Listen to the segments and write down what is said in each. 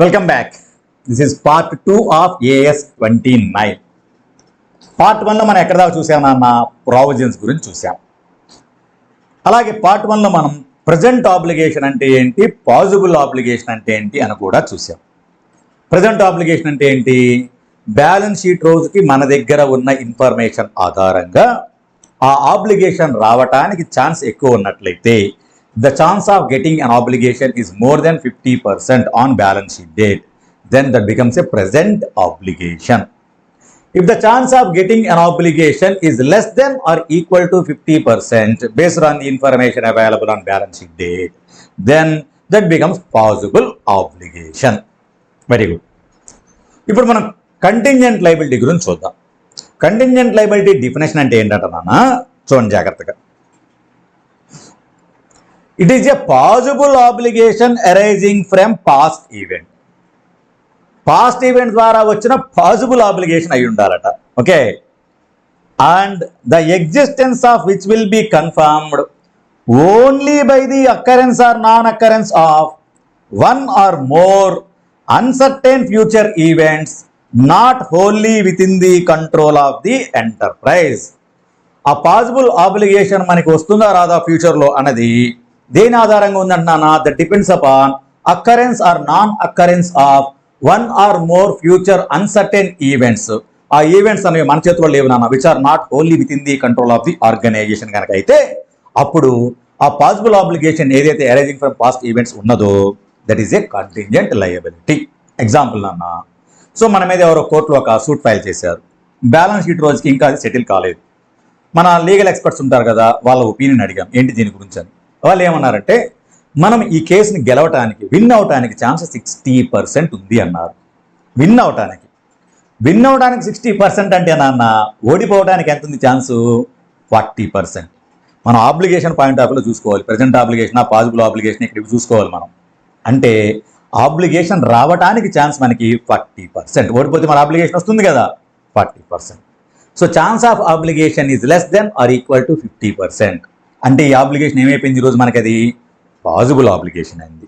Welcome back. This is part 2 of AS 29. Part 1లో మనం ఎక్కడ దాకా చూసామన్న ప్రావిజన్స్ గురించి చూసాం. అలాగే పార్ట్ 1లో మనం ప్రజెంట్ ఆబ్లిగేషన్ అంటే ఏంటి, పాజిబుల్ ఆబ్లిగేషన్ అంటే ఏంటి అని కూడా చూసాం. ప్రజెంట్ ఆబ్లిగేషన్ అంటే ఏంటి, బ్యాలెన్స్ షీట్ రోజుకి మన దగ్గర ఉన్న ఇన్ఫర్మేషన్ ఆధారంగా ఆ ఆబ్లిగేషన్ రావటానికి ఛాన్స్ ఎక్కువ ఉన్నట్లయితే the chance of getting an obligation is more than 50% on balance sheet date, then that becomes a present obligation. If the chance of getting an obligation is less than or equal to 50% based on the information available on balance sheet date, then that becomes possible obligation. Very good. ఇప్పుడు మనం contingent liability గురించి చూద్దాం. Contingent liability definition అంటే ఏంటంటే నాన్న చూడండి జాగ్రత్తగా. It is a possible obligation arising from past event. Past event ద్వారా వచ్చిన పాజిబుల్ ఆబ్లిగేషన్ అయి ఉండాలట. Okay, and the existence of which will be confirmed only by the occurrence or non occurrence of one or more uncertain future events not wholly with in the control of the enterprise. ఆ possible obligation మనకి వస్తుందా రాదా ఫ్యూచర్లో అన్నది దేని ఆధారంగా ఉందంటున్నా, that depends upon occurrence or non occurrence of one or more future uncertain events. ఆ ఈవెంట్స్ అనేవి మన చేతిలో లేవు నాన్న, which are not only with in the control of the organisation కనుక అయితే అప్పుడు ఆ పాసిబుల్ ఆబ్లిగేషన్ ఏదైతే అరైజింగ్ ఫ్రమ్ పాస్ట్ ఈవెంట్స్ ఉన్నదో that is a contingent liability. Example నాన్న, సో మన మీద ఎవరో కోర్టులో ఒక సూట్ ఫైల్ చేశారు, బ్యాలెన్స్ షీట్ రోజుకి ఇంకా అది సెటిల్ కాలేదు. మన లీగల్ ఎక్స్పర్ట్స్ ఉంటారు కదా, వాళ్ళ ఒపీనియన్ అడిగాం ఏంటి దీని గురించి అని. వాళ్ళు ఏమన్నారంటే మనం ఈ కేసుని గెలవటానికి విన్ అవటానికి ఛాన్స్ 60% ఉంది అన్నారు. విన్ అవటానికి 60% అంటే నాన్న ఓడిపోవడానికి ఎంత ఉంది ఛాన్సు, 40%. మనం ఆబ్లిగేషన్ పాయింట్ ఆఫ్ వ్యూలో చూసుకోవాలి, ప్రజెంట్ ఆబ్లిగేషన్ పాజిబుల్ ఆబ్లిగేషన్ ఇక్కడ చూసుకోవాలి మనం. అంటే ఆబ్లిగేషన్ రావటానికి ఛాన్స్ మనకి 40%, ఓడిపోతే మన ఆబ్లిగేషన్ వస్తుంది కదా 40%. So chance of obligation is less than or equal to 50%. అంటే ఈ ఆబ్లిగేషన్ ఏమైపోయింది ఈరోజు మనకి, అది పాజిబుల్ ఆబ్లిగేషన్ అయింది.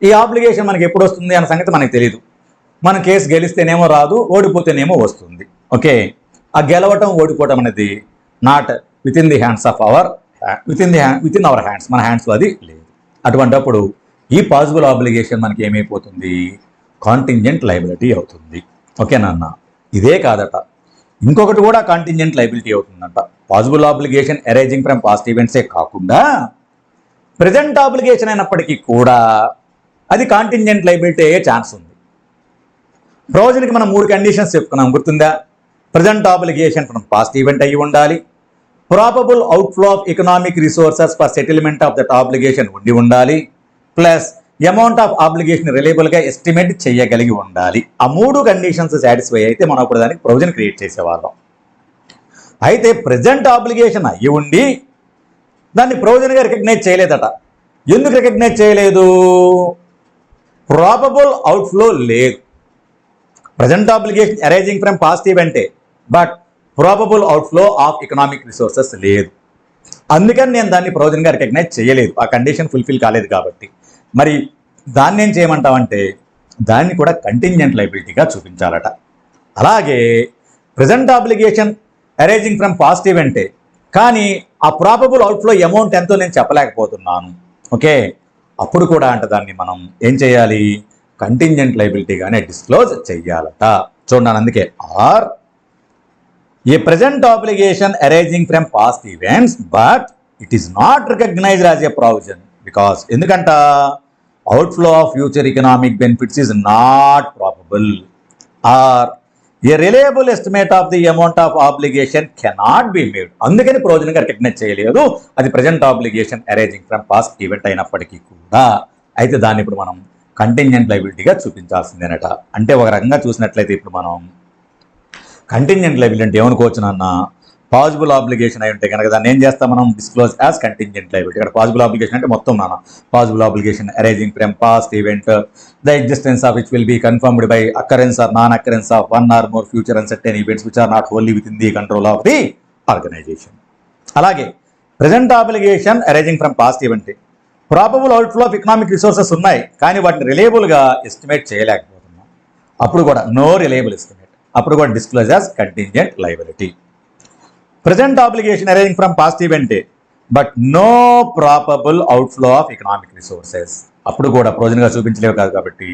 ఈ ఆబ్లిగేషన్ మనకి ఎప్పుడు వస్తుంది అన్న సంగతి మనకు తెలియదు. మన కేసు గెలిస్తేనేమో రాదు, ఓడిపోతేనేమో వస్తుంది. ఓకే, ఆ గెలవటం ఓడిపోవటం అనేది not with in the hands of our with in our hands, మన హ్యాండ్స్లో అది లేదు. అటువంటప్పుడు ఈ పాజిబుల్ ఆబ్లిగేషన్ మనకి ఏమైపోతుంది, కాంటింజెంట్ లయబిలిటీ అవుతుంది. ఓకేనా అన్న, ఇదే కాదట ఇంకొకటి కూడా కాంటింజెంట్ లయబిలిటీ అవుతుందంట. Possible obligation arising from past ఈవెంట్సే కాకుండా ప్రజెంట్ ఆబ్లిగేషన్ అయినప్పటికీ కూడా అది కాంటింజెంట్ లయబిలిటీ అయ్యే ఛాన్స్ ఉంది. ప్రొవిజన్కి మనం 3 కండిషన్స్ చెప్పుకున్నాం, గుర్తుందా? Present obligation from past event అయ్యి ఉండాలి, probable outflow of economic resources for settlement of that obligation ఉండాలి, ప్లస్ అమౌంట్ ఆఫ్ ఆబ్లిగేషన్ రిలయబుల్గా ఎస్టిమేట్ చేయగలిగి ఉండాలి. ఆ 3 కండిషన్స్ సాటిస్ఫై అయితే మనం అప్పుడు దానికి ప్రొవిజన్ క్రియేట్ చేసేవాళ్ళం. అయితే ప్రజెంట్ ఆబ్లిగేషన్ అయ్యి ఉండి దాన్ని ప్రొవిజన్గా రికగ్నైజ్ చేయలేదట. ఎందుకు రికగ్నైజ్ చేయలేదు? ప్రాబబుల్ అవుట్ఫ్లో లేదు. Present obligation arising from past ఈవెంటే, but probable outflow of economic resources లేదు. అందుకని నేను దాన్ని ప్రొవిజన్గా రికగ్నైజ్ చేయలేదు, ఆ కండిషన్ ఫుల్ఫిల్ కాలేదు కాబట్టి. మరి దాన్ని ఏం చేయమంటామంటే దాన్ని కూడా కంటింజెంట్ లయబిలిటీగా చూపించాలట. అలాగే present obligation arising from past ఈవెంటే, కానీ ఆ ప్రాబబుల్ అవుట్ఫ్లో అమౌంట్ ఎంతో నేను చెప్పలేకపోతున్నాను. ఓకే, అప్పుడు కూడా అంటే దాన్ని మనం ఏం చేయాలి, కంటింజెంట్ లయబిలిటీగానే డిస్క్లోజ్ చెయ్యాలట. చూడండి, అందుకే or a present obligation arising from past events but it is not recognised as a provision because ఎందుకంట outflow of future economic benefits is not probable, or a reliable estimate of the amount of obligation cannot be made. అందుకని ప్రొవిజన్గా recognise చేయలేదు, అది present obligation arising from past event అయినప్పటికీ కూడా. అయితే దాన్ని ఇప్పుడు మనం కంటింజెంట్ లయబిలిటీగా చూపించాల్సిందేనట. అంటే ఒక రకంగా చూసినట్లయితే ఇప్పుడు మనం కంటింజెంట్ లయబిలిటీ అంటే ఏమనుకోవచ్చు నాన్న, పాజిబుల్ ఆబ్లిగేషన్ అయి ఉంటే కనుక దాన్ని ఏం చేస్తాం మనం, డిస్క్లోజ్ యాజ్ కంటింజెంట్ లయబిలిటీ. ఇక్కడ పాజిబుల్ ఆబ్లిగేషన్ అంటే మొత్తం నాన్న, possible obligation arising from past event the existence of which will be confirmed by occurrence or non occurrence of one or more future uncertain events which are not only with in the control of the organisation. అలాగే present obligation arising from past event probable outflow of economic resources ఉన్నాయి, కానీ వాటిని రిలయబుల్గా estimate చేయలేకపోతున్నాం. అప్పుడు కూడా no reliable estimate, అప్పుడు కూడా disclose as contingent liability. Present obligation arising from past event but no probable outflow of economic resources, అప్పుడు కూడా ప్రొవిజన్గా చూపించలేవు కాదు కాబట్టి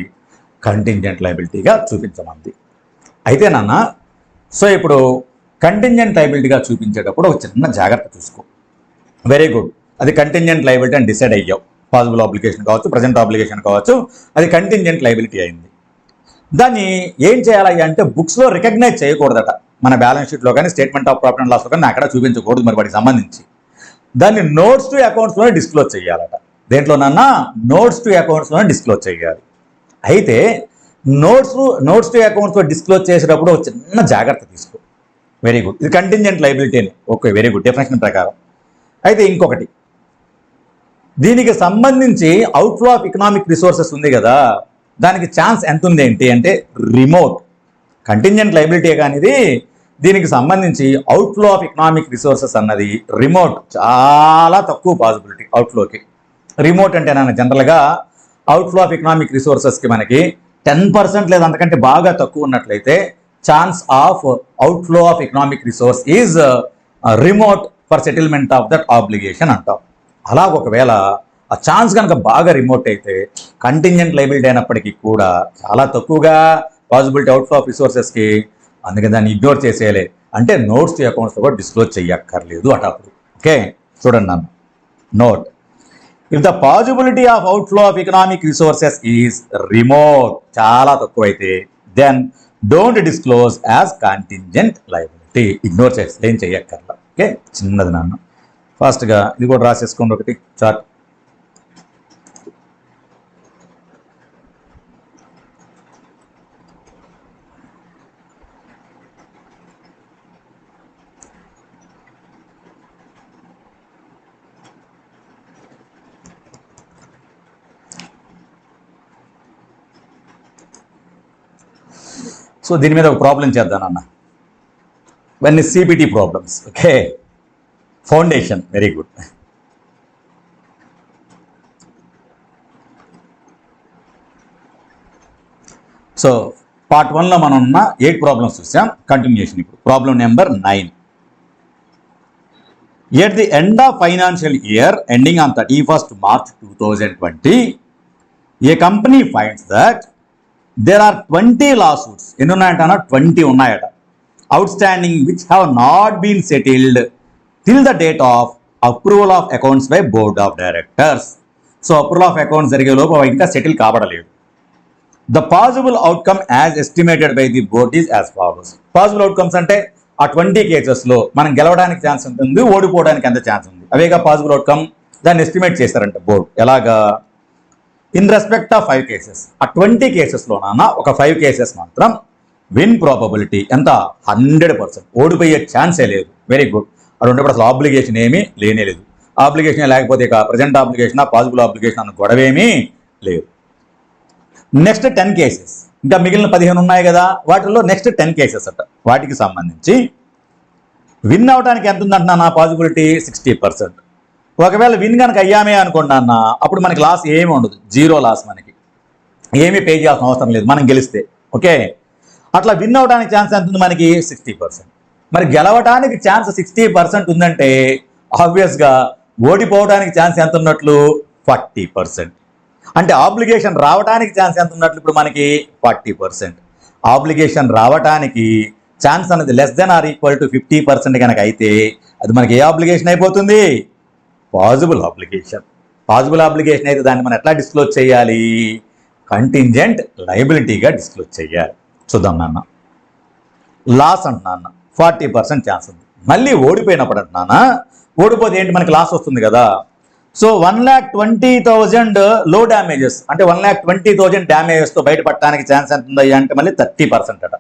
కంటింజెంట్ లయబిలిటీగా చూపించమంది. అయితే నాన్న, సో ఇప్పుడు కంటింజెంట్ లయబిలిటీగా చూపించేటప్పుడు ఒక చిన్న జాగ్రత్త చూసుకో. వెరీ గుడ్, అది కంటింజెంట్ లయబిలిటీ అని డిసైడ్ అయ్యావు. పాసిబుల్ ఆబ్లిగేషన్ కావచ్చు, ప్రజెంట్ ఆబ్లిగేషన్ కావచ్చు, అది కంటింజెంట్ లయబిలిటీ అయింది. దాన్ని ఏం చేయాలి అంటే బుక్స్లో రికగ్నైజ్ చేయకూడదట. మన బ్యాలెన్స్ షీట్లో కానీ స్టేట్మెంట్ ఆఫ్ ప్రాఫిట్ అండ్ లాస్లో కానీ అక్కడ చూపించకూడదు. మరి వాటికి సంబంధించి దాన్ని నోట్స్ టు అకౌంట్స్లోనే డిస్క్లోజ్ చేయాలట. దేంట్లోనన్నా నోట్స్ టు అకౌంట్స్లోనే డిస్క్లోజ్ చేయాలి. అయితే నోట్స్ టు అకౌంట్స్లో డిస్క్లోజ్ చేసేటప్పుడు ఒక చిన్న జాగ్రత్త తీసుకో. వెరీ గుడ్, ఇది కంటింజెంట్ లయబిలిటీ అని. ఓకే, వెరీ గుడ్, డెఫినేషన్ ప్రకారం. అయితే ఇంకొకటి, దీనికి సంబంధించి అవుట్ఫ్లో ఆఫ్ ఎకనామిక్ రిసోర్సెస్ ఉంది కదా, దానికి ఛాన్స్ ఎంత ఉంది ఏంటి అంటే రిమోట్. కంటింజెంట్ లయబిలిటీ కానీ ఇది, దీనికి సంబంధించి అవుట్ఫ్లో ఆఫ్ ఎకనామిక్ రిసోర్సెస్ అన్నది రిమోట్, చాలా తక్కువ పాసిబిలిటీ అవుట్ఫ్లోకి. రిమోట్ అంటే నన్ను జనరల్గా అవుట్ఫ్లో ఆఫ్ ఎకనామిక్ రిసోర్సెస్కి మనకి 10% లేదా అంతకంటే బాగా తక్కువ ఉన్నట్లయితే chance of outflow of economic resource is remote for settlement of that obligation అంటాం. అలా ఒకవేళ ఆ ఛాన్స్ కనుక బాగా రిమోట్ అయితే కంటింజెంట్ లయబిలిటీ అయినప్పటికీ కూడా చాలా తక్కువగా పాసిబిలిటీ అవుట్ఫ్లో ఆఫ్ రిసోర్సెస్కి, అందుకని దాన్ని ఇగ్నోర్ చేసేయాలి. అంటే నోట్స్ టు అకౌంట్స్లో కూడా డిస్క్లోజ్ చేయక్కర్లేదు అట అప్పుడు. ఓకే, చూడండి నన్ను note, if the possibility of outflow of economic resources is remote, చాలా తక్కువ అయితే, then don't disclose as contingent liability, ignore చేసి ఏం చెయ్యక్కర్లా. ఓకే, చిన్నది నాన్న, ఫాస్ట్గా ఇది కూడా రాసేసుకోండి ఒకటి చార్ట్. సో దీని మీద ఒక ప్రాబ్లం చేద్దానన్న, ఇవన్నీ CBT problems. Okay, foundation, very good. So part 1లో మనం ఉన్న 8 ప్రాబ్లమ్స్ చూసాం. కంటిన్యూషన్ ఇప్పుడు problem number 9. At the end of financial year ending on 31st March 2020, a company finds that there are 20 lawsuits, ఎన్ని ఉన్నాయంట? 20 ఉన్నాయట, outstanding which have not been settled till the date of approval of accounts by board of directors. So approval of accounts జరిగే లోపు ఇంకా settle కాబడలేదు. The possible outcome as estimated by the board is as follows. Possible outcomes అంటే ఆ 20 కేసెస్లో మనం గెలవడానికి chance ఉంటుంది, ఓడిపోవడానికి ఎంత ఛాన్స్ ఉంది, అవేగా పాసిబుల్ అవుట్కమ్. దాన్ని ఎస్టిమేట్ చేశారంట బోర్డు. ఎలాగా? ఇన్ రెస్పెక్ట్ ఆఫ్ 5 కేసెస్, ఆ 20 కేసెస్లో ఒక 5 కేసెస్ మాత్రం విన్ ప్రాబబిలిటీ ఎంత? 100%, ఓడిపోయే ఛాన్సే లేదు. వెరీ గుడ్, అది ఉండేప్పుడు అసలు ఆబ్లిగేషన్ ఏమీ లేనే లేదు. ఆబ్లిగేషన్ లేకపోతే ఇక ప్రజెంట్ ఆబ్లిగేషన్ పాసిబుల్ ఆబ్లిగేషన్ అన్న గొడవేమీ లేదు. నెక్స్ట్ 10 కేసెస్, ఇంకా మిగిలిన 15 ఉన్నాయి కదా, వాటిల్లో నెక్స్ట్ 10 కేసెస్ అట. వాటికి సంబంధించి విన్ అవడానికి ఎంత ఉందంటున్నా నా పాసిబిలిటీ 60%. ఒకవేళ విన్ కనుక అయ్యామే అనుకోండి అన్న, అప్పుడు మనకి లాస్ ఏమి ఉండదు, 0 లాస్, మనకి ఏమీ పే చేయాల్సిన అవసరం లేదు మనం గెలిస్తే. ఓకే, అట్లా విన్ అవడానికి ఛాన్స్ ఎంత ఉంది మనకి? 60%. మరి గెలవడానికి ఛాన్స్ 60% ఉందంటే ఆబ్వియస్గా ఓడిపోవడానికి ఛాన్స్ ఎంత ఉన్నట్లు? 40%. అంటే ఆబ్లిగేషన్ రావడానికి ఛాన్స్ ఎంత ఉన్నట్లు ఇప్పుడు మనకి? 40%. ఆబ్లిగేషన్ రావడానికి ఛాన్స్ అనేది less than or equal to 50% కనుక అయితే అది మనకి ఏ ఆబ్లిగేషన్ అయిపోతుంది? Possible obligation. పాసిబుల్ ఆబ్లిగేషన్ అయితే దాన్ని మనం ఎట్లా డిస్క్లోజ్ చేయాలి? కంటింజెంట్ లయబిలిటీగా డిస్క్లోజ్ చేయాలి. చూద్దాం నాన్న. లాస్ అంటున్నా 40% ఛాన్స్ ఉంది. మళ్ళీ ఓడిపోయినప్పుడు అంటున్నా, ఓడిపోతే ఏంటి మనకి? లాస్ వస్తుంది కదా. సో 1,20,000 లో డ్యామేజెస్, అంటే 1,20,000 డ్యామేజెస్తో బయటపడటానికి ఛాన్స్ ఎంత ఉందయ్యా అంటే మళ్ళీ 30% అట.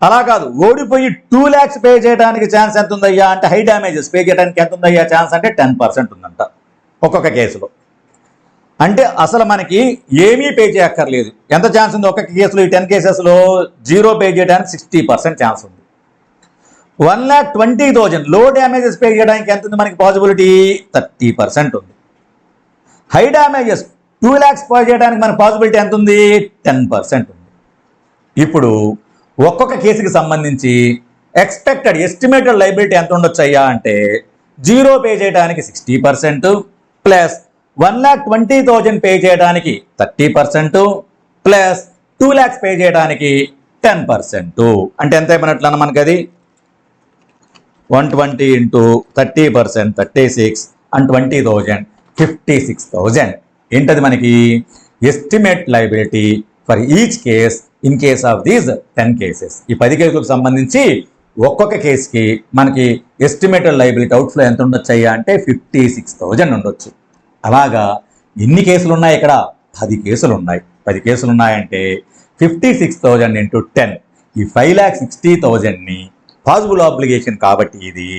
అలా కాదు, ఓడిపోయి 2 lakhs పే చేయడానికి ఛాన్స్ ఎంత ఉందయ్యా అంటే హై డ్యామేజెస్ పే చేయడానికి ఎంత ఉందయ్యా ఛాన్స్ అంటే 10% ఉందంట ఒక్కొక్క కేసులో. అంటే అసలు మనకి ఏమీ పే చేయక్కర్లేదు. ఎంత ఛాన్స్ ఉంది ఒక్కొక్క కేసులో? ఈ 10 కేసెస్లో 0 పే చేయడానికి 60% ఛాన్స్ ఉంది. 1,20,000 లో డ్యామేజెస్ పే చేయడానికి ఎంత ఉంది మనకి పాసిబిలిటీ? 30% ఉంది. హై డ్యామేజెస్ 2 lakhs పే చేయడానికి మన పాసిబిలిటీ ఎంత ఉంది? 10% ఉంది. ఇప్పుడు ఒక్కొక్క కేసుకి సంబంధించి ఎస్టిమేటెడ్ లైబిలిటీ ఎంత ఉండొచ్చు అయ్యా అంటే 0 పే చేయడానికి 60% ప్లస్ 1,20,000 పే చేయడానికి 30% ప్లస్ 2 lakhs పే చేయడానికి 10%. అంటే ఎంత అయిపోయినట్లు అన్న మనకి అది 120 into 30%, 36 and 20,000, 56,000. ఏంటది మనకి estimate liability for each case in case of these 10 cases. ఈ 10 కేసులకు సంబంధించి ఒక్కొక్క కేసుకి మనకి ఎస్టిమేటెడ్ లైబిలిటీ అవుట్ఫ్లో ఎంత ఉండొచ్చు అయ్యా అంటే 56,000 ఉండొచ్చు. అలాగా ఎన్ని కేసులు ఉన్నాయి ఇక్కడ? 10 కేసులు ఉన్నాయి. 10 కేసులు ఉన్నాయంటే 56,000 into 10, ఈ 5,60,000ని పాసిబుల్ ఆబ్లిగేషన్ కాబట్టి ఇది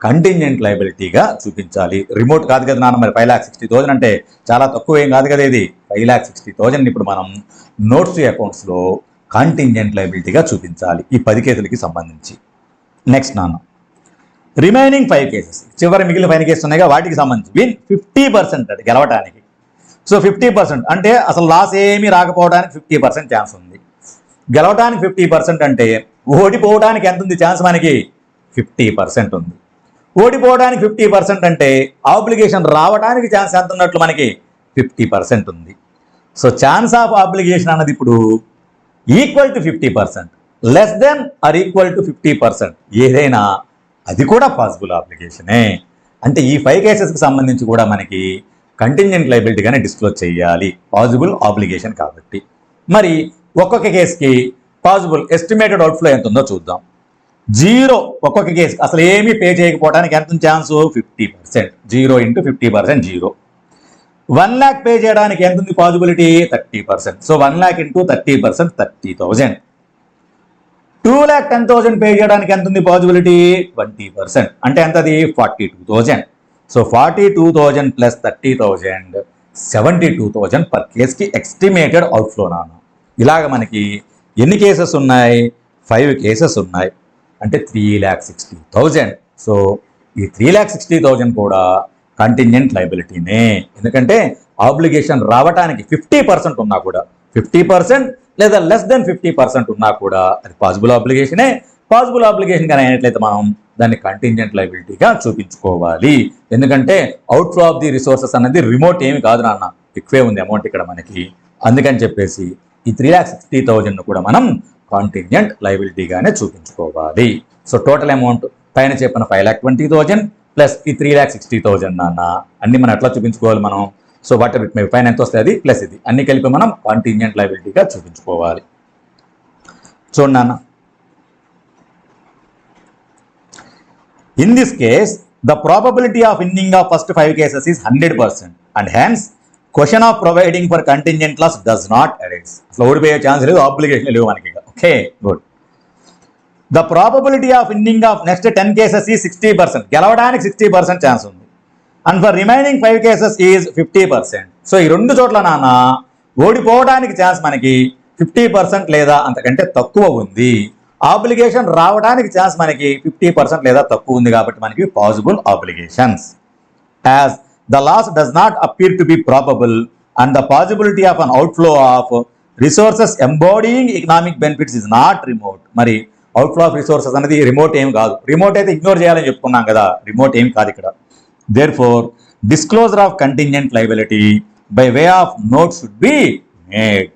కంటింజెంట్ లైబిలిటీగా చూపించాలి. రిమోట్ కాదు కదా నాన్న, మరి 5,60,000 అంటే చాలా తక్కువ ఏం కాదు కదా ఇది. 5,60,000 ఇప్పుడు మనం నోట్స్ అకౌంట్స్లో కంటింజెంట్ లైబిలిటీగా చూపించాలి ఈ 10 కేసులకి సంబంధించి. నెక్స్ట్ నాన్న రిమైనింగ్ 5 cases, చివరి మిగిలిన 5 cases ఉన్నాయిగా, వాటికి సంబంధించి 50% అది గెలవటానికి. సో 50% అంటే అసలు లాస్ ఏమీ రాకపోవడానికి 50% ఛాన్స్ ఉంది. గెలవడానికి 50% అంటే ఓడిపోవడానికి ఎంత ఉంది ఛాన్స్? మనకి 50% ఉంది. ఓడిపోవడానికి 50% అంటే ఆబ్లిగేషన్ రావడానికి ఛాన్స్ ఎంత ఉన్నట్లు? మనకి 50% ఉంది. సో ఛాన్స్ ఆఫ్ ఆబ్లిగేషన్ అన్నది ఇప్పుడు equal to 50%, less than or equal to 50%, ఏదైనా అది కూడా పాసిబుల్ ఆబ్లిగేషనే. అంటే ఈ 5 కేసెస్కి సంబంధించి కూడా మనకి కంటింజెంట్ లైబిలిటీగానే డిస్క్లోజ్ చేయాలి, పాసిబుల్ ఆబ్లిగేషన్ కాబట్టి. మరి ఒక్కొక్క కేసుకి పాసిబుల్ ఎస్టిమేటెడ్ అవుట్ఫ్లో ఎంత ఉందో చూద్దాం. 0 ఒక్కొక్క కేసు అసలు ఏమీ పే చేయకపోవడానికి ఎంత ఛాన్స్? 50%. 0 into 50%, 0. 1 lakh పే చేయడానికి ఎంత ఉంది పాసిబిలిటీ? 30%. సో 1 lakh into 30%, 30,000. 2,10,000 పే చేయడానికి ఎంత ఉంది పాసిబిలిటీ? 20%. అంటే ఎంత అది? 42,000. సో 42,000 ప్లస్ 30,000, 72,000 పర్ కేస్కి ఎస్టిమేటెడ్ అవుట్ఫ్లో నాన్న. ఇలాగ మనకి ఎన్ని కేసెస్ ఉన్నాయి? 5 కేసెస్ ఉన్నాయి. అంటే 3,60,000. సో ఈ 3,60,000 కూడా కంటింజెంట్ లైబిలిటీనే. ఎందుకంటే ఆబ్లిగేషన్ రావడానికి 50% ఉన్నా కూడా, 50% లేదా లెస్ దెన్ 50% ఉన్నా కూడా అది పాసిబుల్ ఆబ్లిగేషనే. పాసిబుల్ ఆబ్లిగేషన్ కానీ అయినట్లయితే మనం దాన్ని కంటింజెంట్ లైబిలిటీగా చూపించుకోవాలి. ఎందుకంటే అవుట్ఫ్లో ఆఫ్ ది రిసోర్సెస్ అనేది రిమోట్ ఏమి కాదు నాన్న, ఎక్కువే ఉంది అమౌంట్ ఇక్కడ మనకి. అందుకని చెప్పేసి ఈ 3,60,000 కూడా మనం కాంటింజెంట్ లైబిలిటీగానే చూపించుకోవాలి. సో టోటల్ అమౌంట్ పైన చెప్పిన 5,20,000 ప్లస్ ఈ 3,60,000 నాన్న, అన్ని మనం ఎట్లా చూపించుకోవాలి మనం? So what ever it may be, పైన ఎంత వస్తే అది ప్లస్ ఇది, అన్ని కలిపి మనం కాంటింజెంట్ లైబిలిటీగా చూపించుకోవాలి. చూడండి నాన్న, in this case the probability of winning of first 5 cases is 100%, and hence question of providing for contingent loss does not arise. అసలు ఓడిపోయే ఛాన్స్ లేదు, ఆబ్లిగేషన్ లేవు మనకి. Okay, good. The probability of winning of next 10 cases ఈ 60%, గెలవడానికి 60% chance ఉంది. And for remaining 5 cases is 50%. So ఈ రెండు చోట్ల నాన్న ఓడిపోవడానికి ఛాన్స్ మనకి 50% లేదా అంతకంటే తక్కువ ఉంది. ఆబ్లిగేషన్ రావడానికి ఛాన్స్ మనకి 50% లేదా తక్కువ ఉంది కాబట్టి మనకి possible obligations. As the loss does not appear to be probable and the possibility of an outflow of resources embodying economic benefits is not remote. మరి అవుట్ఫ్లో ఆఫ్ రిసోర్సెస్ అనేది రిమోట్ ఏం కాదు. రిమోట్ అయితే ఇగ్నోర్ చేయాలని చెప్పుకున్నాం కదా, remote ఏం కాదు ఇక్కడ. therefore disclosure of contingent liability by way of note should be made.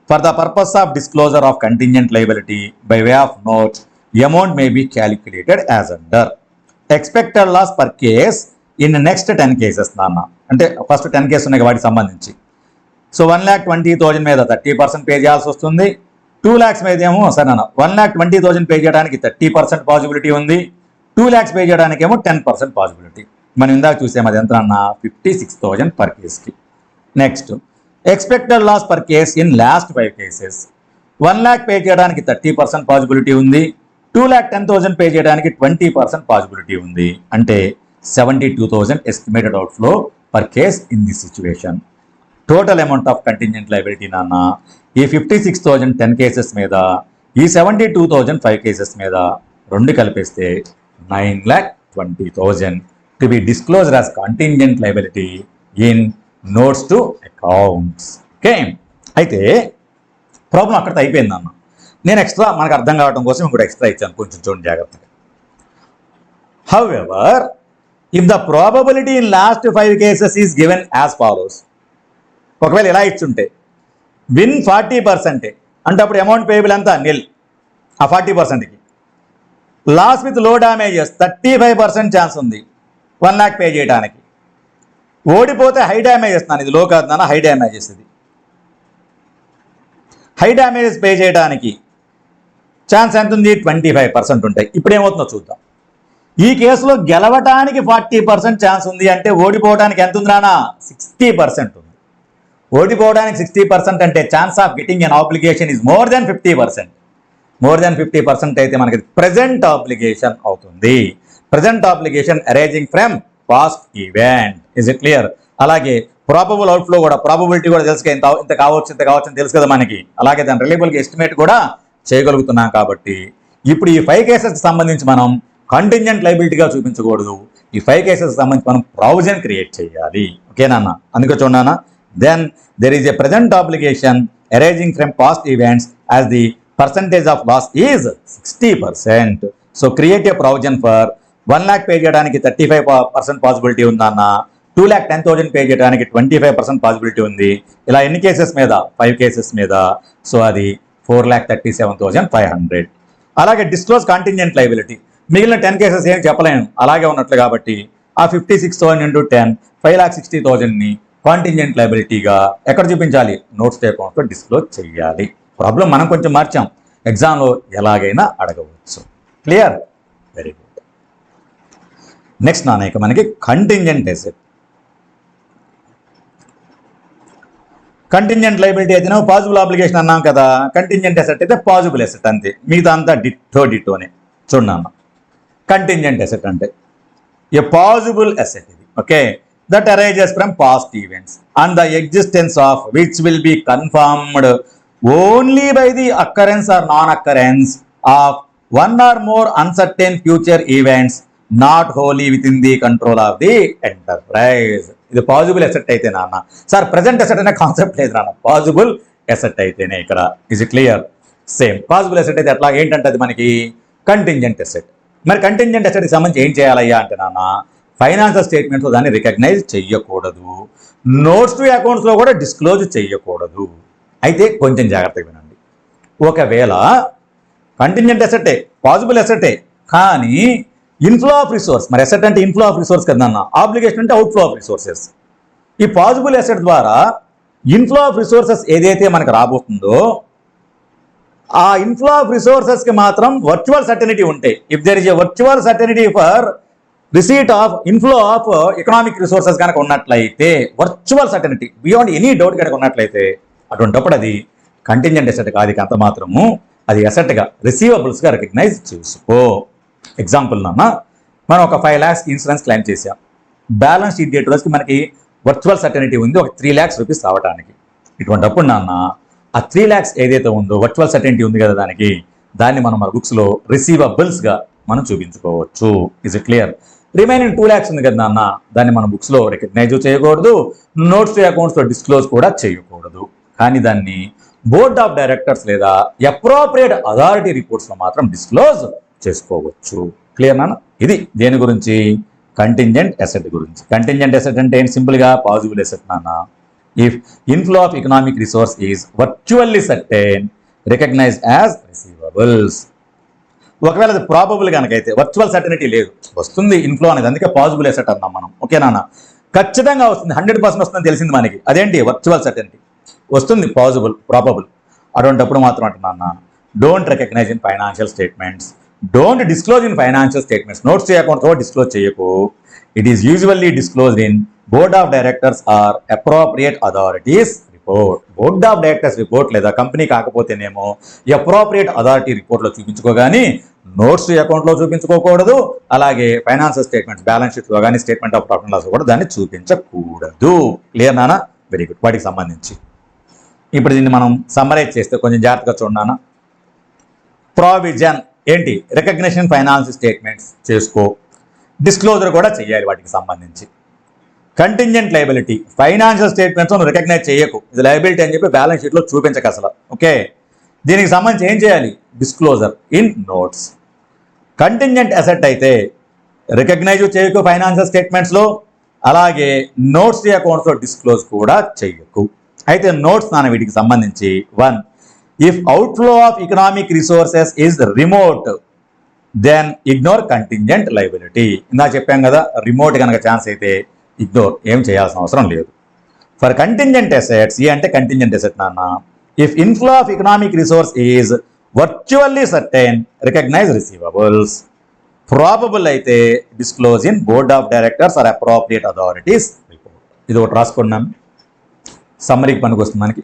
For the purpose of disclosure of contingent liability by way of note, the amount may be calculated as under expected loss per case in next 10 cases నాన్న. అంటే first 10 cases ఉన్నాయి వాటికి సంబంధించి. So 1,20,000 మీద 30% pay చేయాల్సి వస్తుంది. 2 lakhs మీద ఏమో సరే నాన్న 1,20,000 పే చేయడానికి 30% పాసిబిలిటీ ఉంది. 2 lakhs పే చేయడానికి ఏమో 10% పాసిబిలిటీ. మనం ఇందాక చూసాము అది ఎంత అన్న 56,000 పర్ కేస్కి. Next expected loss per case in last 5 cases. 1 lakh pay చేయడానికి 30% పాసిబిలిటీ ఉంది. 2,10,000 పే చేయడానికి 20% పాసిబిలిటీ ఉంది. అంటే 72,000 estimated outflow per case in this situation. Total amount of contingent liability నాన్న ఈ 56,000 10 cases మీద, ఈ 72,000 5 cases మీద రెండు కలిపేస్తే 9,20,000 to be disclosed as contingent liability in notes to accounts. Okay, అయితే ప్రాబ్లం అక్కడితో అయిపోయింది అన్న. నేను ఎక్స్ట్రా మనకు అర్థం కావడం కోసం ఇంకోటి ఎక్స్ట్రా ఇచ్చాను, కొంచెం చూడండి జాగ్రత్తగా. However, if the probability in last 5 cases is given as follows. ఒకవేళ ఇలా ఇచ్చుంటే విన్ 40% అంటే అప్పుడు అమౌంట్ పేయబుల్ ఎంత? నిల్. ఆ 40%కి loss with low damages 35% chance ఉంది 1 lakh పే చేయడానికి. ఓడిపోతే హై డ్యామేజెస్, ఇది లో కాదు నాన్న, హై డ్యామేజెస్. ఇది హై డ్యామేజెస్ పే చేయడానికి ఛాన్స్ ఎంత ఉంది? 25% ఉంటాయి. ఇప్పుడు ఏమవుతుందో చూద్దాం. ఈ కేసులో గెలవటానికి 40% ఛాన్స్ ఉంది అంటే ఓడిపోవడానికి ఎంత ఉంది నాన్న? 60% ఉంది. ఓడిపోవడానికి 60% అంటే chance of getting N obligation is more than 50%. More than 50% అయితే మనకి ప్రెజెంట్ ఆబ్లిగేషన్ అవుతుంది. Present obligation arising from past event. Is it clear? అలాగే ప్రాబబుల్ అవుట్ఫ్లో కూడా, ప్రాబబిలిటీ కూడా తెలుసు, ఇంత కావచ్చు అని తెలుసు కదా మనకి. అలాగే దాని రిలయబుల్గా ఎస్టిమేట్ కూడా చేయగలుగుతున్నాం. కాబట్టి ఇప్పుడు ఈ 5 కేసెస్కి సంబంధించి మనం కంటింజెంట్ లైబిలిటీగా చూపించకూడదు. ఈ 5 కేసెస్కి సంబంధించి మనం ప్రావిజన్ క్రియేట్ చేయాలి. ఓకేనా? అందుకే చూడనా, then there is a present obligation arising from past events as the percentage of loss is 60%. So create a provision for 1 lakh pay చేయడానికి 35% పాసిబిలిటీ ఉందన్న, 2,10,000 పే చేయడానికి 25% పాసిబిలిటీ ఉంది. ఇలా ఎన్ని కేసెస్ మీద? 5 కేసెస్ మీద. సో అది 4,37,500. అలాగే డిస్క్లోజ్ కాంటింజెంట్ లైబిలిటీ, మిగిలిన 10 కేసెస్ ఏం చెప్పలేను, అలాగే ఉన్నట్లు. కాబట్టి ఆ 56,000 × 10 5,60,000ని కాంటింజెంట్ లైబిలిటీగా ఎక్కడ చూపించాలి? నోట్స్ టు అకౌంట్లో డిస్క్లోజ్ చేయాలి. ప్రాబ్లం మనం కొంచెం మార్చాం, ఎగ్జామ్లో ఎలాగైనా అడగవచ్చు. క్లియర్? Very good. నెక్స్ట్ నాన్న మనకి కంటింజెంట్ అసెట్. కంటింజెంట్ లైబిలిటీ అయితే పాజిబుల్ ఆబ్లిగేషన్ అన్నాం కదా, కంటింజెంట్ అసెట్ అయితే పాజిబుల్ అసెట్ అంతే, మిగతా అంతా డిట్టోనే. చూడన్నా, కంటింజెంట్ అసెట్ అంటే ఏ పాజిబుల్ అసెట్ ఇది. Okay, that arises from past events and the existence of which will be confirmed only by the occurrence or non-occurrence of one or more uncertain future events not wholly within the control of the enterprise. ఇది possible asset అయితే నాన్న. Sir present asset అనే concept లేదు నాన్న, possible asset అయితేనే ఇక్కడ. Is it clear? Same possible asset అయితే ఎట్లా ఏంటంటే అది మనకి కంటింజెంట్ అసెట్. మరి కంటింజెంట్ అసెట్కి సంబంధించి ఏం చేయాలయ్యా అంటే నాన్న, ఫైనాన్షియల్ స్టేట్మెంట్స్లో దాన్ని రికగ్నైజ్ చెయ్యకూడదు, నోట్స్ టు అకౌంట్స్లో కూడా డిస్క్లోజ్ చెయ్యకూడదు. అయితే కొంచెం జాగ్రత్తగా వినండి. ఒకవేళ కంటింజెంట్ అసెట్టే, పాజిబుల్ అసెట్టే, కానీ ఇన్ఫ్లో ఆఫ్ రిసోర్స్, మరి అసెట్ అంటే ఇన్ఫ్లో ఆఫ్ రిసోర్స్ కదా అన్న, ఆబ్లిగేషన్ అంటే అవుట్ఫ్లో ఆఫ్ రిసోర్సెస్. ఈ పాజిబుల్ అసెట్ ద్వారా ఇన్ఫ్లో ఆఫ్ రిసోర్సెస్ ఏదైతే మనకు రాబోతుందో ఆ ఇన్ఫ్లో ఆఫ్ రిసోర్సెస్కి మాత్రం వర్చువల్ సర్టెనిటీ ఉంటాయి. If there is a virtual certainty for receipt of inflow of economic resources కనుక ఉన్నట్లయితే, virtual certainty beyond any doubt కనుక ఉన్నట్లయితే, అటువంటిప్పుడు అది కంటింజెంట్ అసెట్ కాదు, అంత మాత్రము అది అసెట్గా, రిసీవబుల్స్గా రికగ్నైజ్ చేసుకో. ఎగ్జాంపుల్ నాన్న, మనం ఒక 5 lakhs ఇన్సూరెన్స్ క్లెయిమ్ చేసాం. బ్యాలెన్స్ షీట్ డేట్ రోజుకి మనకి వర్చువల్ సర్టెనిటీ ఉంది ఒక 3 lakhs రూపీస్ రావడానికి. ఇటువంటిప్పుడు నాన్న ఆ 3 lakhs ఏదైతే ఉందో వర్చువల్ సర్టెనిటీ ఉంది కదా దాన్ని మనం మన బుక్స్లో రిసీవబుల్స్గా మనం చూపించుకోవచ్చు. Is it clear? Remaining 2 lakhs ఉంది కదా నాన్న, దాన్ని మన బుక్స్లో రికగ్నైజ్ చేయకూడదు, నోట్స్ టు అకౌంట్స్లో డిస్క్లోజ్ కూడా చేయకూడదు. కానీ దాన్ని బోర్డ్ ఆఫ్ డైరెక్టర్స్ లేదా అప్రోప్రియేట్ అథారిటీ రిపోర్ట్స్లో మాత్రం డిస్క్లోజ్ చేసుకోవచ్చు. క్లియర్ నాన్న? ఇది దేని గురించి? కంటింజెంట్ అసెట్ గురించి. కంటింజెంట్ అసెట్ అంటే ఏంటి? సింపుల్గా పాజిబుల్ అసెట్ నాన్న. If inflow of economic resource is virtually certain recognised as receivables. ఒకవేళ అది ప్రాబబుల్ కనుకైతే, వర్చువల్ సర్టెనిటీ లేదు, వస్తుంది ఇన్ఫ్లో అనేది, అందుకే పాజిబుల్ అసెట్ అన్నాం మనం. ఓకే నాన్న? ఖచ్చితంగా వస్తుంది, 100% వస్తుందని తెలిసింది మనకి. అదేంటి? వర్చువల్ సర్టెనిటీ వస్తుంది, పాజిబుల్, ప్రాబబుల్. అటువంటిప్పుడు మాత్రం అంటున్నా, don't recognise in financial statements, don't disclose in financial statements. Notes to accounts కూడా డిస్క్లోజ్ చేయకు. It is usually disclosed in board of directors or appropriate authorities report. Board of directors report లేదా company కాకపోతేనేమో appropriate authority రిపోర్ట్లో చూపించుకోగాని, notes to అకౌంట్లో చూపించుకోకూడదు. అలాగే financial statements, balance షీట్లో కానీ, statement of profit and loss కూడా దాన్ని చూపించకూడదు. క్లియర్ నానా? Very good. వాటికి సంబంధించి ఇప్పుడు దీన్ని మనం సమ్మరైజ్ చేస్తే కొంచెం జాగ్రత్తగా చూడనా. ప్రావిజన్ ఏంటి? రికగ్నిషన్ ఫైనాన్షియల్ స్టేట్మెంట్స్ చేసుకో, డిస్క్లోజర్ కూడా చేయాలి వాటికి సంబంధించి. Contingent liability, financial statements recognise చేయకు, ఇది లయబిలిటీ అని చెప్పి బ్యాలెన్స్ షీట్లో చూపించక అసలు. ఓకే, దీనికి సంబంధించి ఏం చేయాలి? Disclosure in notes. Contingent asset అయితే రికగ్నైజ్ చేయకు ఫైనాన్షియల్ స్టేట్మెంట్స్లో, అలాగే నోట్స్ అకౌంట్స్లో డిస్క్లోజ్ కూడా చేయకు. అయితే నోట్స్ నాన్న వీటికి సంబంధించి 1, if outflow of economic resources is remote then ignore contingent liability. ఇందా చెప్పాం కదా, రిమోట్ కనుక ఛాన్స్ అయితే ఇగ్నోర్, ఏం చేయాల్సిన అవసరం లేదు. ఫర్ కంటింజెంట్ అసెట్స్, ఏ అంటే కంటింజెంట్ అసెట్ నాన్న, if inflow of economic resource is virtually certain recognise receivables. Probable అయితే disclose in board of directors or appropriate authorities report. ఇది ఒకటి రాసుకున్నాం, సమ్మరీకి పనికి వస్తుంది మనకి.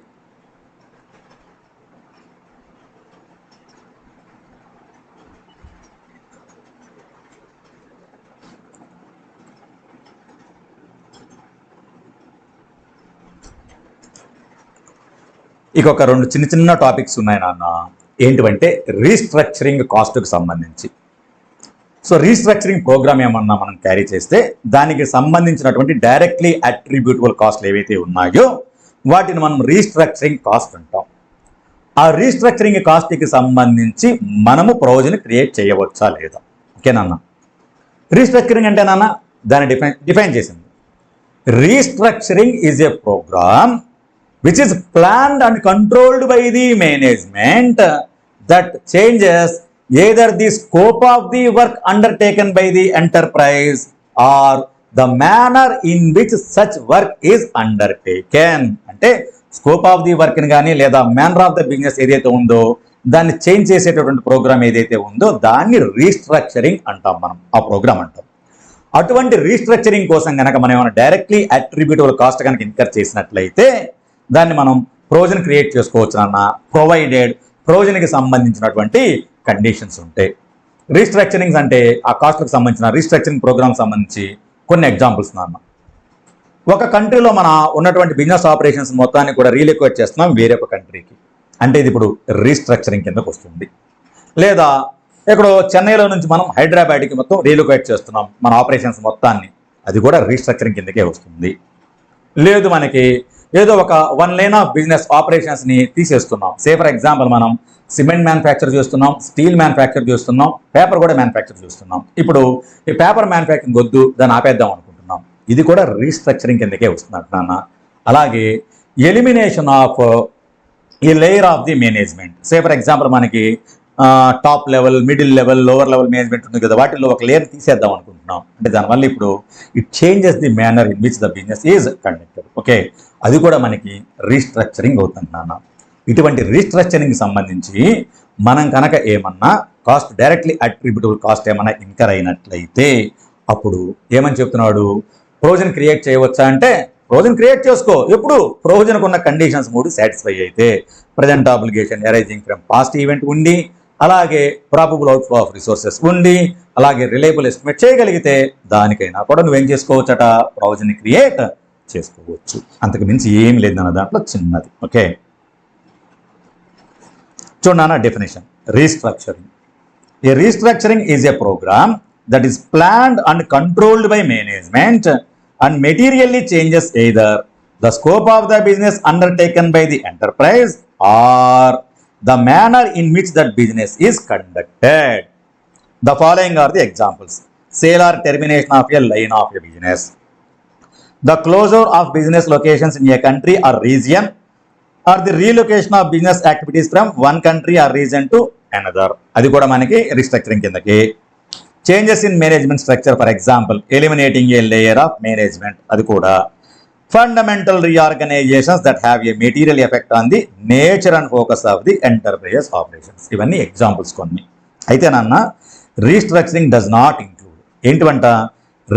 ఇక 2 చిన్న చిన్న టాపిక్స్ ఉన్నాయి నాన్న. ఏంటివంటే రీస్ట్రక్చరింగ్ కాస్ట్కి సంబంధించి. సో రీస్ట్రక్చరింగ్ ప్రోగ్రామ్ ఏమన్నా మనం క్యారీ చేస్తే దానికి సంబంధించినటువంటి డైరెక్ట్లీ అట్రిబ్యూటబుల్ కాస్ట్లు ఏవైతే ఉన్నాయో వాటిని మనం రీస్ట్రక్చరింగ్ కాస్ట్ అంటాం. ఆ రీస్ట్రక్చరింగ్ కాస్ట్కి సంబంధించి మనము ప్రొవిజన్ క్రియేట్ చేయవచ్చా లేదా? ఓకేనా? రీస్ట్రక్చరింగ్ అంటే నాన్న దాన్ని డిఫైన్ చేసింది. Restructuring is a programme which is planned and controlled by the management that changes either the scope of the work undertaken by the enterprise or the manner in which such work is undertaken. అంటే scope of the work ని కానీ లేదా manner of the business ఏదైతే ఉందో దాన్ని change చేసేటటువంటి programme ఏదైతే ఉందో దాన్ని రీస్ట్రక్చరింగ్ అంటాం మనం, ఆ ప్రోగ్రామ్ అంటాం. అటువంటి రీస్ట్రక్చరింగ్ కోసం కనుక మనం ఏమైనా డైరెక్ట్లీ అట్రిబ్యూటబుల్ కాస్ట్ కనుక ఇన్కర్ చేసినట్లయితే దాన్ని మనం ప్రొవిజన్ క్రియేట్ చేసుకోవచ్చు అన్న, ప్రొవైడెడ్ ప్రొవిజన్కి సంబంధించినటువంటి కండిషన్స్ ఉంటాయి. రీస్ట్రక్చరింగ్స్ అంటే ఆ కాస్ట్కి సంబంధించిన రీస్ట్రక్చరింగ్ ప్రోగ్రామ్ సంబంధించి కొన్ని ఎగ్జాంపుల్స్ నాన్న. ఒక కంట్రీలో మన ఉన్నటువంటి బిజినెస్ ఆపరేషన్స్ మొత్తాన్ని కూడా రీలొకేట్ చేస్తున్నాం వేరే ఒక కంట్రీకి, అంటే ఇది ఇప్పుడు రీస్ట్రక్చరింగ్ కిందకు వస్తుంది. లేదా ఇక్కడ చెన్నైలో నుంచి మనం హైదరాబాద్కి మొత్తం రీలొకేట్ చేస్తున్నాం మన ఆపరేషన్స్ మొత్తాన్ని, అది కూడా రీస్ట్రక్చరింగ్ కిందకే వస్తుంది. లేదు మనకి ఏదో ఒక 1 లైన్ ఆఫ్ బిజినెస్ ఆపరేషన్స్ని తీసేస్తున్నాం. సే ఫర్ ఎగ్జాంపుల్ మనం సిమెంట్ మ్యానుఫ్యాక్చర్ చేస్తున్నాం, స్టీల్ మ్యానుఫ్యాక్చర్ చేస్తున్నాం, పేపర్ కూడా మ్యానుఫ్యాక్చర్ చేస్తున్నాం. ఇప్పుడు ఈ పేపర్ మ్యానుఫ్యాక్చరింగ్ వద్దు, దాన్ని ఆపేద్దాం అనుకుంటున్నాం, ఇది కూడా రీస్ట్రక్చరింగ్ కిందకే వస్తుంది అంటున్నా. అలాగే ఎలిమినేషన్ ఆఫ్ ఈ layer of the management. Say for example మనకి top level, middle level, lower level management ఉంది కదా, వాటిల్లో ఒక లేయర్ తీసేద్దాం అనుకుంటున్నాం. అంటే దానివల్ల ఇప్పుడు it changes the manner in which the business is conducted. Okay, అది కూడా మనకి రీస్ట్రక్చరింగ్ అవుతుంది నాన్న. ఇటువంటి రీస్ట్రక్చరింగ్ సంబంధించి మనం కనుక ఏమన్నా కాస్ట్ డైరెక్ట్లీ అట్రిబ్యూటబుల్ కాస్ట్ ఏమన్నా ఇన్కర్ అయినట్లయితే అప్పుడు ఏమని చెప్తున్నాడు? ప్రొవిజన్ క్రియేట్ చేయవచ్చా అంటే ప్రొవిజన్ క్రియేట్ చేసుకో. ఎప్పుడు? ప్రొవిజన్కు ఉన్న కండిషన్స్ 3 సాటిస్ఫై అయితే, present obligation arising from past event ఉండి, అలాగే ప్రాబబుల్ అవుట్ఫ్లో ఆఫ్ రిసోర్సెస్ ఉండి, అలాగే రిలయబుల్ ఎస్టిమేట్ చేయగలిగితే దానికైనా కూడా నువ్వేం చేసుకోవచ్చట? ప్రొవిజన్ క్రియేట్ చేసుకోవచ్చు. అంతకు మించి ఏం లేదన్న దాంట్లో చిన్నది. ఓకే, చూడన్నా definition. Restructuring, a restructuring is a programme that is planned and controlled by management and materially changes either the scope of the business undertaken by the enterprise or the manner in which that business is conducted. The following are the examples: sale or termination of a line of a business, the closure of business locations in a country or region, or the relocation of business activities from one country or region to another. అది కూడా మనకి restructuring కిందకి. Changes in management structure, for example eliminating a layer of management, అది కూడా. Fundamental reorganizations that have a material effect on the nature and focus of the enterprise's operations. ఇవన్నీ examples కొన్ని. అయితే నాన్న రీస్ట్రక్చరింగ్ డస్ నాట్ ఇంక్లూడ్ ఏంటివంట?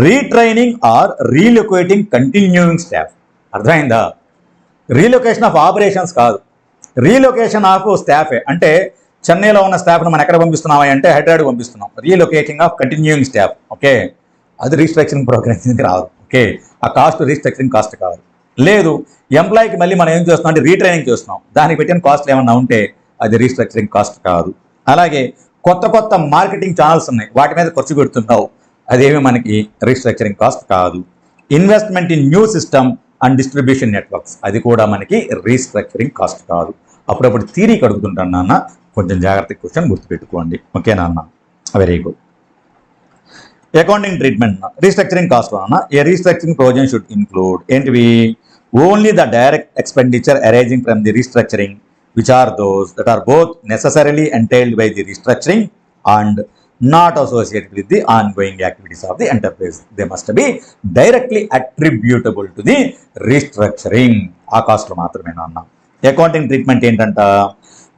Retraining or relocating continuing staff. అర్థమైందా? Relocation of operations కాదు, relocation of స్టాఫే. అంటే చెన్నైలో ఉన్న స్టాఫ్ను మనం ఎక్కడ పంపిస్తున్నామా అంటే హైదరాబాద్ పంపిస్తున్నాం. Relocating of continuing staff. Okay, అది రీస్ట్రక్చరింగ్ ప్రోగ్రామ్ కిందకి రాదు. ఓకే, ఆ కాస్ట్ రీస్ట్రక్చరింగ్ కాస్ట్ కాదు. లేదు, ఎంప్లాయీకి మళ్ళీ మనం ఏం చేస్తున్నాం అంటే రీట్రైనింగ్ చేస్తున్నాం, దానికి పెట్టిన కాస్ట్లు ఏమన్నా ఉంటే అది రీస్ట్రక్చరింగ్ కాస్ట్ కాదు. అలాగే కొత్త మార్కెటింగ్ ఛానల్స్ ఉన్నాయి, వాటి మీద ఖర్చు పెడుతున్నావు, అదేమి మనకి రీస్ట్రక్చరింగ్ కాస్ట్ కాదు. Investment in new system and distribution networks, అది కూడా మనకి రీస్ట్రక్చరింగ్ కాస్ట్ కాదు. అప్పుడప్పుడు థీరీకి అడుగుతుంటాను నాన్న, కొంచెం జాగ్రత్త క్వశ్చన్ గుర్తుపెట్టుకోండి. ఓకే నాన్న, very good. Accounting treatment restructuring cost అన్న, ఏ రీస్ట్రక్చరింగ్ ప్రొవిజన్ షుడ్ ఇన్క్లూడ్ ఏంటివి? Only the direct expenditure arising from the restructuring which are those that are both necessarily entailed by the restructuring and not associated with the ongoing activities of the enterprise. They must be directly attributable to the restructuring. ఆ కాస్ట్లు మాత్రమే అన్న. Accounting treatment ఏంటంట?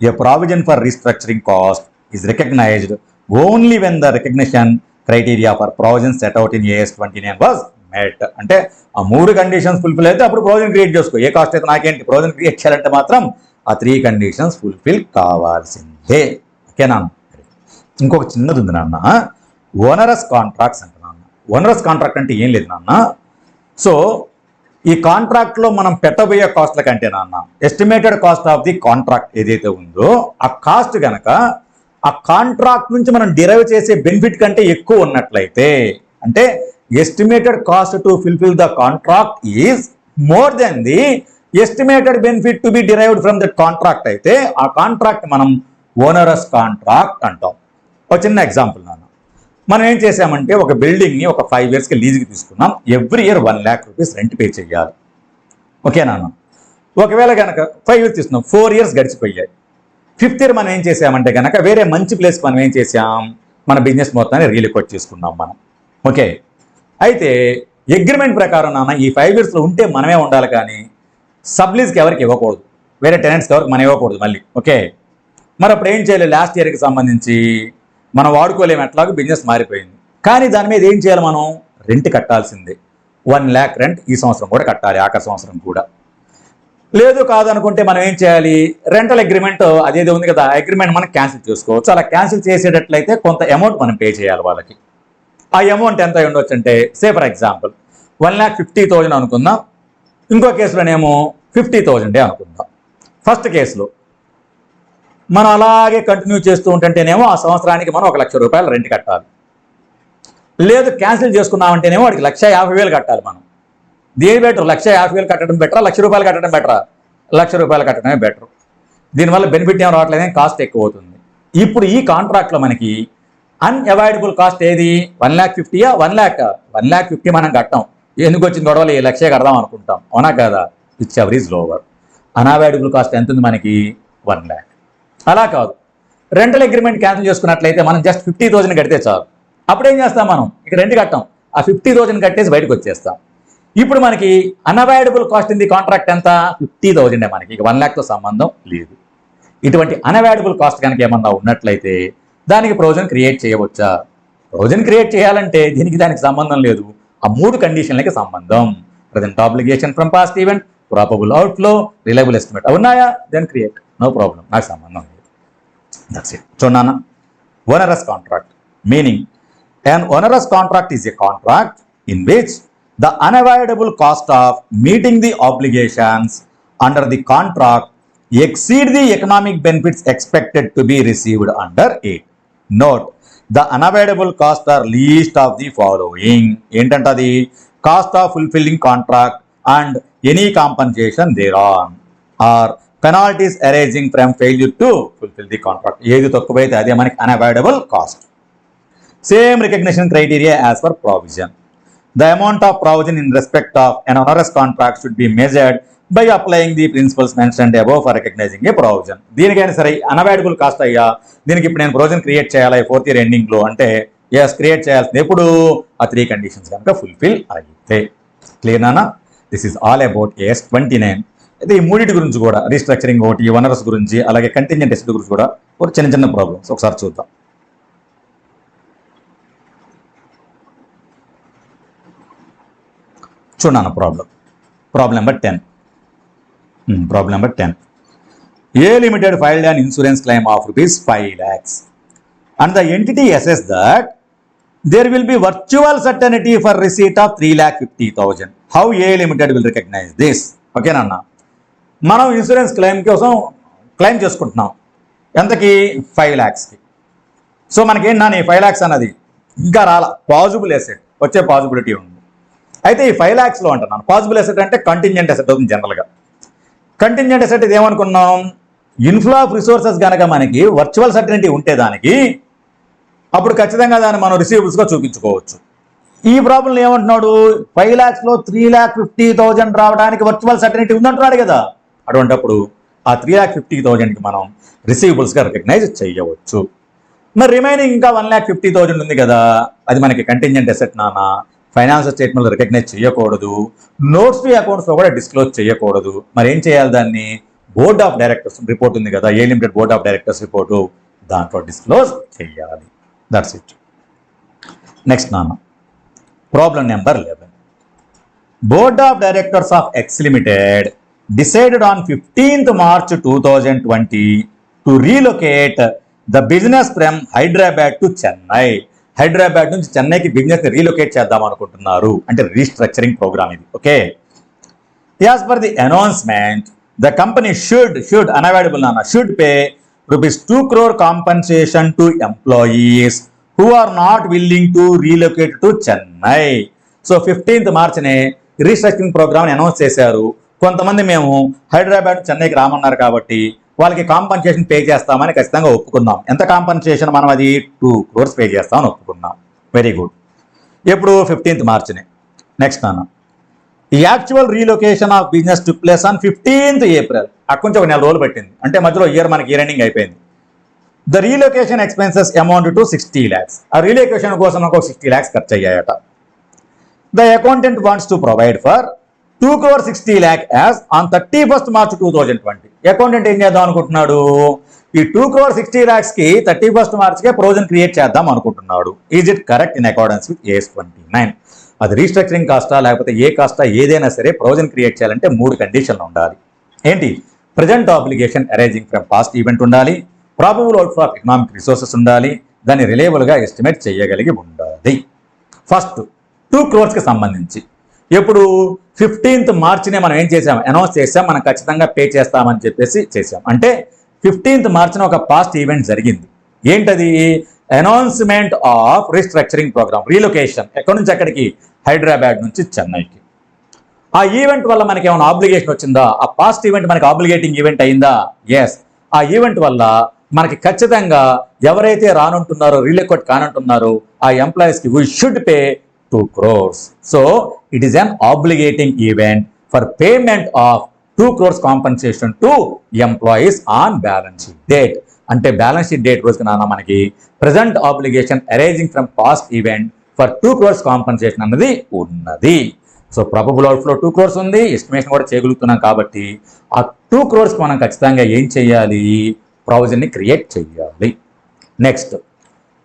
A provision for restructuring cost is recognised only when the recognition criteria for provision set out in AS 29 was met. అంటే ఆ 3 conditions fulfil అయితే అప్పుడు provision create చేసుకో. ఏ cost అయితే నాకేంటి, ప్రావిజన్ క్రియేట్ చేయాలంటే మాత్రం ఆ 3 కండిషన్స్ ఫుల్ఫిల్ కావాల్సిందే. ఓకేనా? ఇంకొక చిన్నది ఉంది నాన్న, ఓనరస్ కాంట్రాక్ట్స్ అంటే నాన్న. ఓనరస్ కాంట్రాక్ట్ అంటే ఏం లేదు నాన్న. సో ఈ కాంట్రాక్ట్లో మనం పెట్టబోయే కాస్ట్ల కంటే నాన్న estimated cost of the contract ఏదైతే ఉందో ఆ కాస్ట్ కనుక ఆ కాంట్రాక్ట్ నుంచి మనం డిరైవ్ చేసే బెనిఫిట్ కంటే ఎక్కువ ఉన్నట్లయితే, అంటే estimated cost to fulfil the contract is more than the estimated benefit to be derived from that contract అయితే ఆ కాంట్రాక్ట్ మనం ఓనరస్ కాంట్రాక్ట్ అంటాం. ఒక చిన్న ఎగ్జాంపుల్ నాన్న, మనం ఏం చేసామంటే ఒక బిల్డింగ్ని ఒక 5 yearsకి లీజుకి తీసుకున్నాం. Every year 1 lakh rupees rent pay చేయాలి. ఓకే నాన్న. ఒకవేళ కనుక 5 years తీసుకున్నాం, 4 years గడిచిపోయాయి. 5th year మనం ఏం చేసామంటే కనుక వేరే మంచి ప్లేస్కి మనం ఏం చేసాం, మన బిజినెస్ మొత్తాన్ని రీలిక్విడ్ చేసుకున్నాం మనం. ఓకే, అయితే అగ్రిమెంట్ ప్రకారం నాన్న ఈ 5 yearsలో ఉంటే మనమే ఉండాలి, కానీ సబ్లీజ్కి ఎవరికి ఇవ్వకూడదు, వేరే టెనెంట్స్కి ఎవరికి మనం ఇవ్వకూడదు మళ్ళీ. ఓకే, మరి అప్పుడు ఏం చేయాలి? లాస్ట్ ఇయర్కి సంబంధించి మనం వాడుకోలేము, ఎట్లాగో బిజినెస్ మారిపోయింది. కానీ దాని మీద ఏం చేయాలి? మనం రెంట్ కట్టాల్సిందే. 1 lakh రెంట్ ఈ సంవత్సరం కూడా కట్టాలి, ఆఖరి సంవత్సరం కూడా. లేదు కాదనుకుంటే మనం ఏం చేయాలి? రెంటల్ అగ్రిమెంట్ అదేదో ఉంది కదా, అగ్రిమెంట్ మనం క్యాన్సిల్ చేసుకోవచ్చు. అలా క్యాన్సిల్ చేసేటట్లయితే కొంత అమౌంట్ మనం పే చేయాలి వాళ్ళకి. ఆ అమౌంట్ ఎంత ఉండొచ్చు అంటే, సే ఫర్ ఎగ్జాంపుల్ 1,50,000 అనుకుందాం. ఇంకో కేసులోనేమో 50,000 అనుకుందాం. ఫస్ట్ కేసులో మనం అలాగే కంటిన్యూ చేస్తూ ఉంటుంటేనేమో ఆ సంవత్సరానికి మనం 1,00,000 రూపాయలు రెంట్ కట్టాలి. లేదు క్యాన్సిల్ చేసుకున్నామంటేనేమో వాడికి 1,50,000 కట్టాలి మనం. దేని బెటర్? 1,50,000 కట్టడం బెటరా, 1,00,000 రూపాయలు కట్టడం బెటరా? 1,00,000 రూపాయలు కట్టడమే బెటర్. దీనివల్ల బెనిఫిట్ ఏం రావట్లేదు, కాస్ట్ ఎక్కువ అవుతుంది. ఇప్పుడు ఈ కాంట్రాక్ట్లో మనకి అన్అవాయిడబుల్ కాస్ట్ ఏది? 1,50,000 1 lakh 1,50,000 మనం కట్టాం. ఎందుకు వచ్చింది గొడవలు? 1,00,000 కడదాం అనుకుంటాం, అవునా కదా? Which ever is lower. Unavoidable cost ఎంత ఉంది మనకి? 1 lakh. అలా కాదు, రెంటల్ అగ్రిమెంట్ క్యాన్సిల్ చేసుకున్నట్లయితే మనం జస్ట్ 50,000 కడితే చాలు. అప్పుడు ఏం చేస్తాం? మనం ఇక్కడ రెంట్ కట్టాం, ఆ 50,000 కట్టేసి బయటకు వచ్చేస్తాం. ఇప్పుడు మనకి unavoidable cost in the contract ఎంత? 50,000. మనకి ఇక 1 lakh తో సంబంధం లేదు. ఇటువంటి అన్అవాయిడబుల్ కాస్ట్ కనుక ఏమన్నా ఉన్నట్లయితే దానికి ప్రొవిజన్ క్రియేట్ చేయవచ్చా? ప్రొవిజన్ క్రియేట్ చేయాలంటే దీనికి దానికి సంబంధం లేదు, ఆ 3 కండిషన్లకి సంబంధం. Present obligation from past event, probable outflow, reliable estimate ఉన్నాయా? దెన్ క్రియేట్, నో ప్రాబ్లం, నాకు సంబంధం లేదు. That's it. చూడన్నా, onerous contract meaning, an onerous contract is a contract in which the unavoidable cost of meeting the obligations under the contract exceed the economic benefits expected to be received under it. Note, the unavoidable costs are least of the following. ఏంటంటది? Cost of fulfilling contract and any compensation thereon or penalties arising from failure to fulfill the contract. ఏది తక్కువైతే అదే మనకి unavoidable cost. Same recognition criteria as for provision. The amount of provision in respect of an onerous contract should be measured by applying the principles mentioned above for recognizing a provision. దీనికైనా సరే unavoidable cost అయ్యా, దీనికి ఇప్పుడు నేను provision create చేయాలి 4th year ఎండింగ్లో అంటే yes create చేయాల్సింది ఎప్పుడు? ఆ 3 కండిషన్స్ కనుక ఫుల్ఫిల్ అయితే. క్లియర్ నానా? This is all about AS 29. అయితే ఈ మూడింటి గురించి కూడా, రీస్ట్రక్చరింగ్ ఒకటి, ఓనరస్ గురించి, అలాగే కంటింజెంట్ ఎసెట్ గురించి కూడా ఒక చిన్న చిన్న ప్రాబ్లమ్స్ ఒకసారి చూద్దాం. చూడన్న problem number 10. Problem number 10. A Limited filed an insurance claim of ₹5 lakhs and the entity assessed that there will be virtual certainty for receipt of 3,50,000. How A Limited will recognize this? Okay నాన్న, మనం insurance claim కోసం claim చేసుకుంటున్నాం. ఎంతకి? 5 lakhsకి. So మనకేంటి నాన్న ఈ 5 lakhs అన్నది ఇంకా రాలా, పాజిబుల్ ఎసెట్ వచ్చే పాజిబిలిటీ ఉంది. అయితే ఈ 5 lakhsలో అంటున్నాను పాసిబుల్ అసెట్ అంటే కంటింజెంట్ అసెట్ అవుతుంది జనరల్గా. కంటింజెంట్ అసెట్ ఇది ఏమనుకున్నాం, ఇన్ఫ్లో ఆఫ్ రిసోర్సెస్ కనుక మనకి వర్చువల్ సర్టెనిటీ ఉంటే దానికి అప్పుడు ఖచ్చితంగా దాన్ని మనం రిసీవబుల్స్గా చూపించుకోవచ్చు. ఈ ప్రాబ్లం ఏమంటున్నాడు, 5 lakhsలో 3,50,000 రావడానికి వర్చువల్ సర్టెనిటీ ఉందంటున్నాడు కదా. అటువంటిప్పుడు ఆ 3,50,000కి మనం రిసీవబుల్స్గా రికగ్నైజ్ చేయవచ్చు. మరి రిమైనింగ్ ఇంకా 1,50,000 ఉంది కదా, అది మనకి కంటింజెంట్ అసెట్ నాన్న. ఫైనాన్షియల్ స్టేట్మెంట్లో రికగ్నైజ్ చేయకూడదు, నోట్స్ టు అకౌంట్స్లో కూడా డిస్క్లోజ్ చేయకూడదు. మరి ఏం చేయాలి, దాన్ని బోర్డ్ ఆఫ్ డైరెక్టర్స్ రిపోర్ట్ ఉంది కదా, a limited board of directors report, దాంట్లో డిస్క్లోజ్ చేయాలి. That's it. నెక్స్ట్ నాన్న problem number 11. Board of directors of X limited decided on 15th March 2020 to relocate the business from Hyderabad to Chennai. Hyderabad నుంచి చెన్నైకి business relocate చేద్దాం అనుకుంటున్నారు, అంటే restructuring programme ఇది. Okay, as per the announcement the company should unavoidable నాన్న should pay ₹2 crore compensation to employees who are not willing to relocate to Chennai. So 15th Marchనే restructuring ప్రోగ్రామ్ని announce చేశారు. కొంతమంది మేము హైదరాబాద్ చెన్నైకి రామన్నారు కాబట్టి వాళ్ళకి కాంపన్సేషన్ పే చేస్తామని ఖచ్చితంగా ఒప్పుకున్నాం. ఎంత కాంపన్సేషన్, మనం అది 2 crores పే చేస్తామని ఒప్పుకున్నాం. Very good. ఎప్పుడు 15th Marchనే. నెక్స్ట్ నాన్న ఈ actual relocation of business took place on 15th April. అక్కడి నుంచి ఒక 4 రోజులు పట్టింది, అంటే మధ్యలో ఇయర్ మనకి ఇయర్ ఎండింగ్ అయిపోయింది. The relocation expenses amount to 60 lakhs. ఆ రీలొకేషన్ కోసం ఒక 60 lakhs ఖర్చు అయ్యాయట. The accountant wants to provide for 2 crore 60 lakh as on 31st March 2020. Accountant ఏం చేద్దాం అనుకుంటున్నాడు, ఈ 2 crore 60 lakhsకి 31st Marchకే ప్రొవిజన్ క్రియేట్ చేద్దాం అనుకుంటున్నాడు. Is it correct in accordance with AS 29? అది రీస్ట్రక్చరింగ్ కాస్టా లేకపోతే ఏ కాస్టా ఏదైనా సరే ప్రొవిజన్ క్రియేట్ చేయాలంటే 3 కండిషన్లు ఉండాలి. ఏంటి, present obligation arising from past event ఉండాలి, probable outflow of economic resources ఉండాలి, దాన్ని రిలయబుల్గా ఎస్టిమేట్ చేయగలిగి ఉండాలి. ఫస్ట్ 2 crores సంబంధించి ఎప్పుడు 15th Marchనే మనం ఏం చేసాం, అనౌన్స్ చేసాం, మనం ఖచ్చితంగా పే చేస్తామని చెప్పేసి చేసాం. అంటే 15th Marchన ఒక పాస్ట్ ఈవెంట్ జరిగింది. ఏంటది, announcement of restructuring programme, relocation. ఎక్కడి నుంచి ఎక్కడికి, హైదరాబాద్ నుంచి చెన్నైకి. ఆ ఈవెంట్ వల్ల మనకి ఏమైనా ఆబ్లిగేషన్ వచ్చిందా, ఆ పాస్ట్ ఈవెంట్ మనకి ఆబ్లిగేటింగ్ ఈవెంట్ అయిందా? ఎస్. ఆ ఈవెంట్ వల్ల మనకి ఖచ్చితంగా ఎవరైతే రానుంటున్నారో, రీలొకేట్ కానంటున్నారో ఆ ఎంప్లాయీస్కి we should pay 2 crores. So it is an obligating event for payment of 2 crores compensation to employees on balance sheet date. అంటే బ్యాలెన్స్ షీట్ డేట్ రోజుకి నాన్న మనకి present obligation arising from past event for 2 crores compensation అన్నది ఉన్నది. So probable outflow 2 crores ఉంది, estimation కూడా చేయగలుగుతున్నాం కాబట్టి ఆ 2 crores మనం ఖచ్చితంగా ఏం చేయాలి, ప్రొవిజన్ని క్రియేట్ చేయాలి. నెక్స్ట్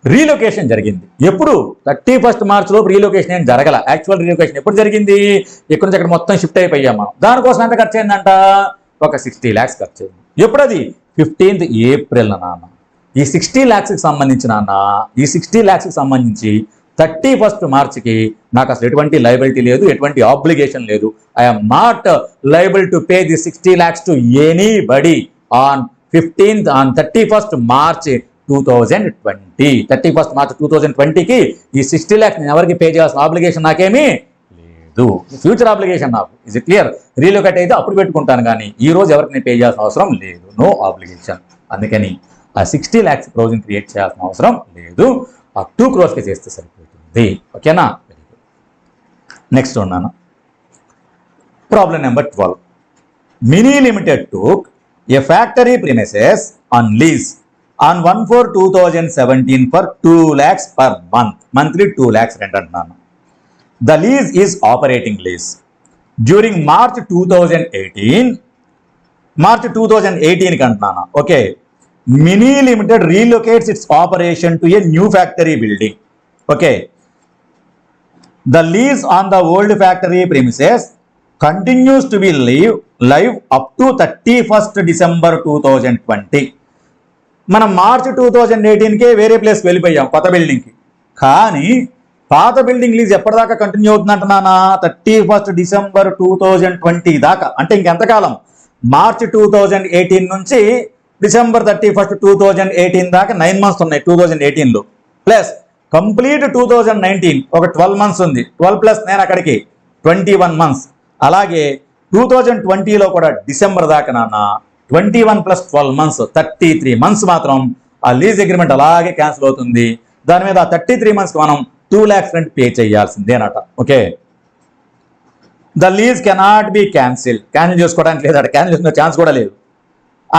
రీలొకేషన్ జరిగింది ఎప్పుడు, 31st March లోపు రీలొకేషన్ ఏం జరగల. యాక్చువల్ రీలొకేషన్ ఎప్పుడు జరిగింది, ఇక్కడ నుంచి అక్కడ మొత్తం షిఫ్ట్ అయిపోయాం మనం. దానికోసం ఎంత ఖర్చు అయిందంట, ఒక 60 lakhs ఖర్చు అయింది. ఎప్పుడు అది, 15th April నాన్న. ఈ 60 lakhsకి సంబంధించి నాన్న, ఈ 60 lakhsకి సంబంధించి 31st Marchకి నాకు అసలు ఎటువంటి లయబిలిటీ లేదు, ఎటువంటి ఆబ్లిగేషన్ లేదు. I'm not liable to pay the 60 lakhs to anybody on 31st March 2020. 31st March 2020కి ఈ 60 lakhs నేను ఎవరికి పే చేయాల్సిన ఆబ్లిగేషన్ నాకేమీ లేదు. ఫ్యూచర్ ఆబ్లిగేషన్ నాకు. Is it clear? రీలొకేట్ అయితే అప్పుడు పెట్టుకుంటాను, కానీ ఈ రోజు ఎవరికి నేను పే చేయాల్సిన అవసరం లేదు. No obligation. అందుకని ఆ 60 lakhs ప్రొవిజన్ క్రియేట్ చేయాల్సిన అవసరం లేదు. ఆ 2 crores చేస్తే సరిపోతుంది. ఓకేనా? Very good. నెక్స్ట్ ఉన్నాను problem number 12. Mini limited took A factory premises on lease on 1/4/2017 for 2 lakhs per month. Monthly 2 lakhs rent అంటున్నాను. The lease is operating lease. During March 2018 అంటున్నాను. Okay, mini limited relocates its operation to a new factory building. Okay. The lease on the old factory premises continues to be live up to 31st December 2020. మనం March 2018కే వేరే ప్లేస్కి వెళ్ళిపోయాం, కొత్త బిల్డింగ్కి. కానీ పాత building lease ఎప్పటిదాకా కంటిన్యూ అవుతుందంటున్నానా, 31st December 2020 దాకా. అంటే ఇంకెంతకాలం, మార్చ్ 2018 నుంచి December 31st 2018 దాకా 9 months ఉన్నాయి 2018లో. ప్లస్ కంప్లీట్ 2019 ఒక 12 months ఉంది. 12 ప్లస్ నేను అక్కడికి 21 months. అలాగే 2020లో కూడా డిసెంబర్ దాకా నాన్న 21 + 12 months 33 months మాత్రం ఆ లీజ్ అగ్రిమెంట్ అలాగే క్యాన్సిల్ అవుతుంది. దాని మీద 33 monthsకి మనం 2 lakhs రెంట్ పే చేయాల్సిందేనట. Okay, the lease cannot be cancel చేసుకోవడానికి లేదట, క్యాన్సిల్ చేసుకునే ఛాన్స్ కూడా లేదు.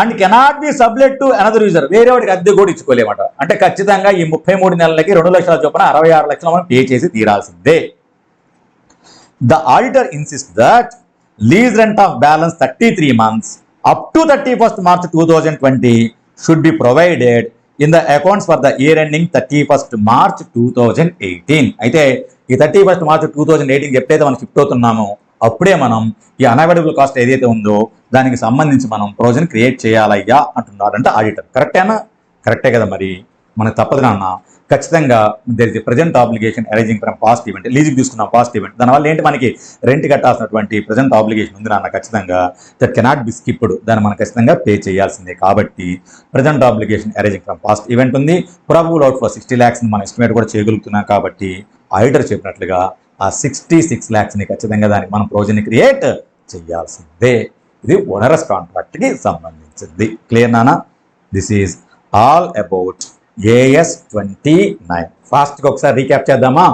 And cannot be sublet to another user, వేరే వాడికి అద్దె కూడా ఇచ్చుకోలేమట. అంటే ఖచ్చితంగా ఈ 33 నెలలకి 2 లక్షల చొప్పున 66 లక్షలు మనం పే చేసి తీరాల్సిందే. The auditor insist that lease rent of balance 33 months up to 31st March 2020 should be provided in the accounts for the year ending 31st March 2018. అయితే ఈ 31st March 2018 ఎప్పుడైతే మనం షిఫ్ట్ అవుతున్నామో అప్పుడే మనం ఈ అన్అవైలబుల్ కాస్ట్ ఏదైతే ఉందో దానికి సంబంధించి మనం ప్రొవిజన్ క్రియేట్ చేయాలయ్యా అంటున్నాడంటే ఆడిటర్. కరెక్టేనా? కరెక్టే కదా. మరి మనకు తప్పదు నాన్న, ఖచ్చితంగా there is present obligation arising from past event. లీజుకి తీసుకున్నాం పాస్ట్ ఈవెంట్, దానివల్ల ఏంటి మనకి రెంట్ కట్టాల్సినటువంటి ప్రజెంట్ ఆబ్లిగేషన్ ఉంది నాన్న. ఖచ్చితంగా దట్ కెనాట్ బి స్కిప్డ్, దాన్ని మనం ఖచ్చితంగా పే చేయాల్సిందే. కాబట్టి present obligation arising from past event ఉంది. ప్రాబబుల్ అవుట్ ఫర్ 60 lakhs మనం ఎస్టిమేట్ కూడా చేయగలుగుతున్నాం. కాబట్టి ఆడిటర్ చెప్పినట్లుగా ఆ 66 lakhsని ఖచ్చితంగా దానికి మనం ప్రొవిజన్ క్రియేట్ చేయాల్సిందే. ఇది ఓనరస్ కాంట్రాక్ట్కి సంబంధించింది. క్లియర్ నానా? This is all about AS 29. ఫాస్ట్గా ఒకసారి రీక్యాప్ చేద్దామా?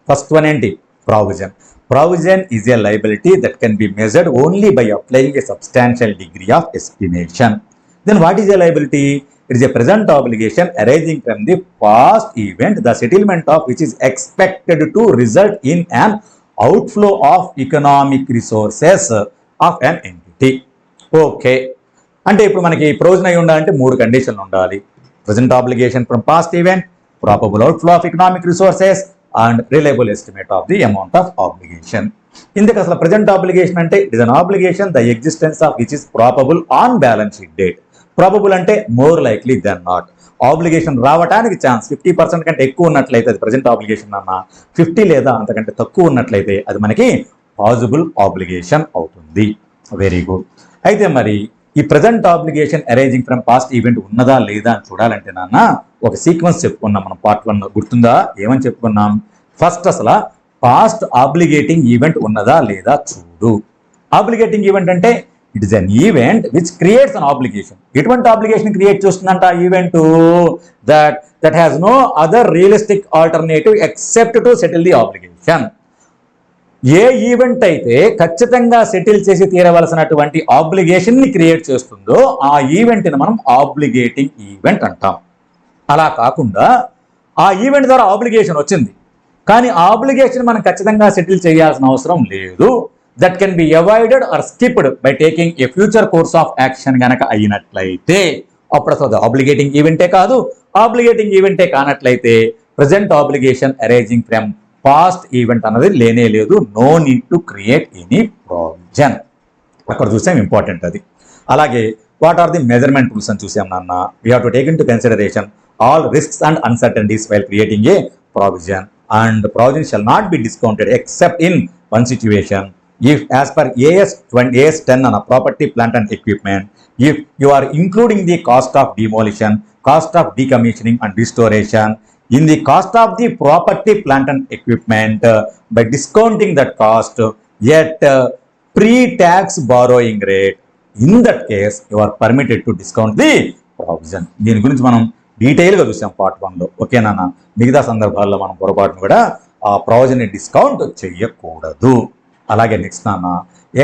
ఫస్ట్ వన్ ఏంటి? Provision. Provision is a liability that can be measured only by applying a substantial degree of estimation. Then what is a liability? It is a present obligation arising from the past event, the settlement of which is expected to result in an outflow of economic resources of an entity. Okay. అంటే ఇప్పుడు మనకి provision అయి ఉండాలంటే 3 కండిషన్లు ఉండాలి. Present obligation from past event, probable outflow of economic resources and reliable estimate of the amount of obligation. ఇందుకు అసలు present obligation అంటే it is an obligation the existence of which is probable on balance sheet date. Probable అంటే more likely than not. Obligation రావడానికి chance 50% కంటే ఎక్కువ ఉన్నట్లయితే అది present obligation అన్న, 50 లేదా అంతకంటే తక్కువ ఉన్నట్లయితే అది మనకి పాజిబుల్ ఆబ్లిగేషన్ అవుతుంది. Very good. అయితే మరి ఈ present obligation arising from past event ఉన్నదా లేదా అని చూడాలంటే నాన్న ఒక సీక్వెన్స్ చెప్పుకున్నాం మనం. పార్ట్ 1 గుర్తుందా? ఏమని చెప్పుకున్నాం? ఫస్ట్ అసలు పాస్ట్ ఆబ్లిగేటింగ్ ఈవెంట్ ఉన్నదా లేదా చూడు. ఆబ్లిగేటింగ్ ఈవెంట్ అంటే it is an event which creates an obligation. ఎటువంటి ఆబ్లిగేషన్ క్రియేట్ చేస్తుందంట ఆ event? That has no other realistic alternative except to settle the obligation. ఏ ఈవెంట్ అయితే ఖచ్చితంగా సెటిల్ చేసి తీరవలసినటువంటి ఆబ్లిగేషన్ని క్రియేట్ చేస్తుందో ఆ ఈవెంట్ని మనం ఆబ్లిగేటింగ్ ఈవెంట్ అంటాం. అలా కాకుండా ఆ ఈవెంట్ ద్వారా ఆబ్లిగేషన్ వచ్చింది కానీ ఆ ఆబ్లిగేషన్ మనం ఖచ్చితంగా సెటిల్ చేయాల్సిన అవసరం లేదు. That can be avoided or skipped by taking a future course of action గనక అయినట్లయితే అప్పుడు అసలు ఆబ్లిగేటింగ్ ఈవెంటే కాదు. ఆబ్లిగేటింగ్ ఈవెంటే కానట్లయితే present obligation arising from past event అన్నది లేనే లేదు. No need to create any provision. అక్కడ చూసాం, ఇంపార్టెంట్ అది. అలాగే what are the measurement rules అని చూసాం నాన్న. We have to take into consideration all risks and uncertainties while creating a provision, and provision shall not be discounted except in one situation: if as per AS 10 on a property, plant and equipment, if you are including the cost of demolition, cost of decommissioning and restoration in the cost of the property, plant and equipment, by discounting that cost at pre-tax borrowing rate, in that case you are permitted to discount the provision. దీని గురించి మనం డీటెయిల్గా చూసాం part 1లో. ఓకేనా? మిగతా సందర్భాల్లో మనం పొరపాటును కూడా ఆ ప్రొవిజన్ని డిస్కౌంట్ చేయకూడదు. అలాగే నెక్స్ట్ నాన్న,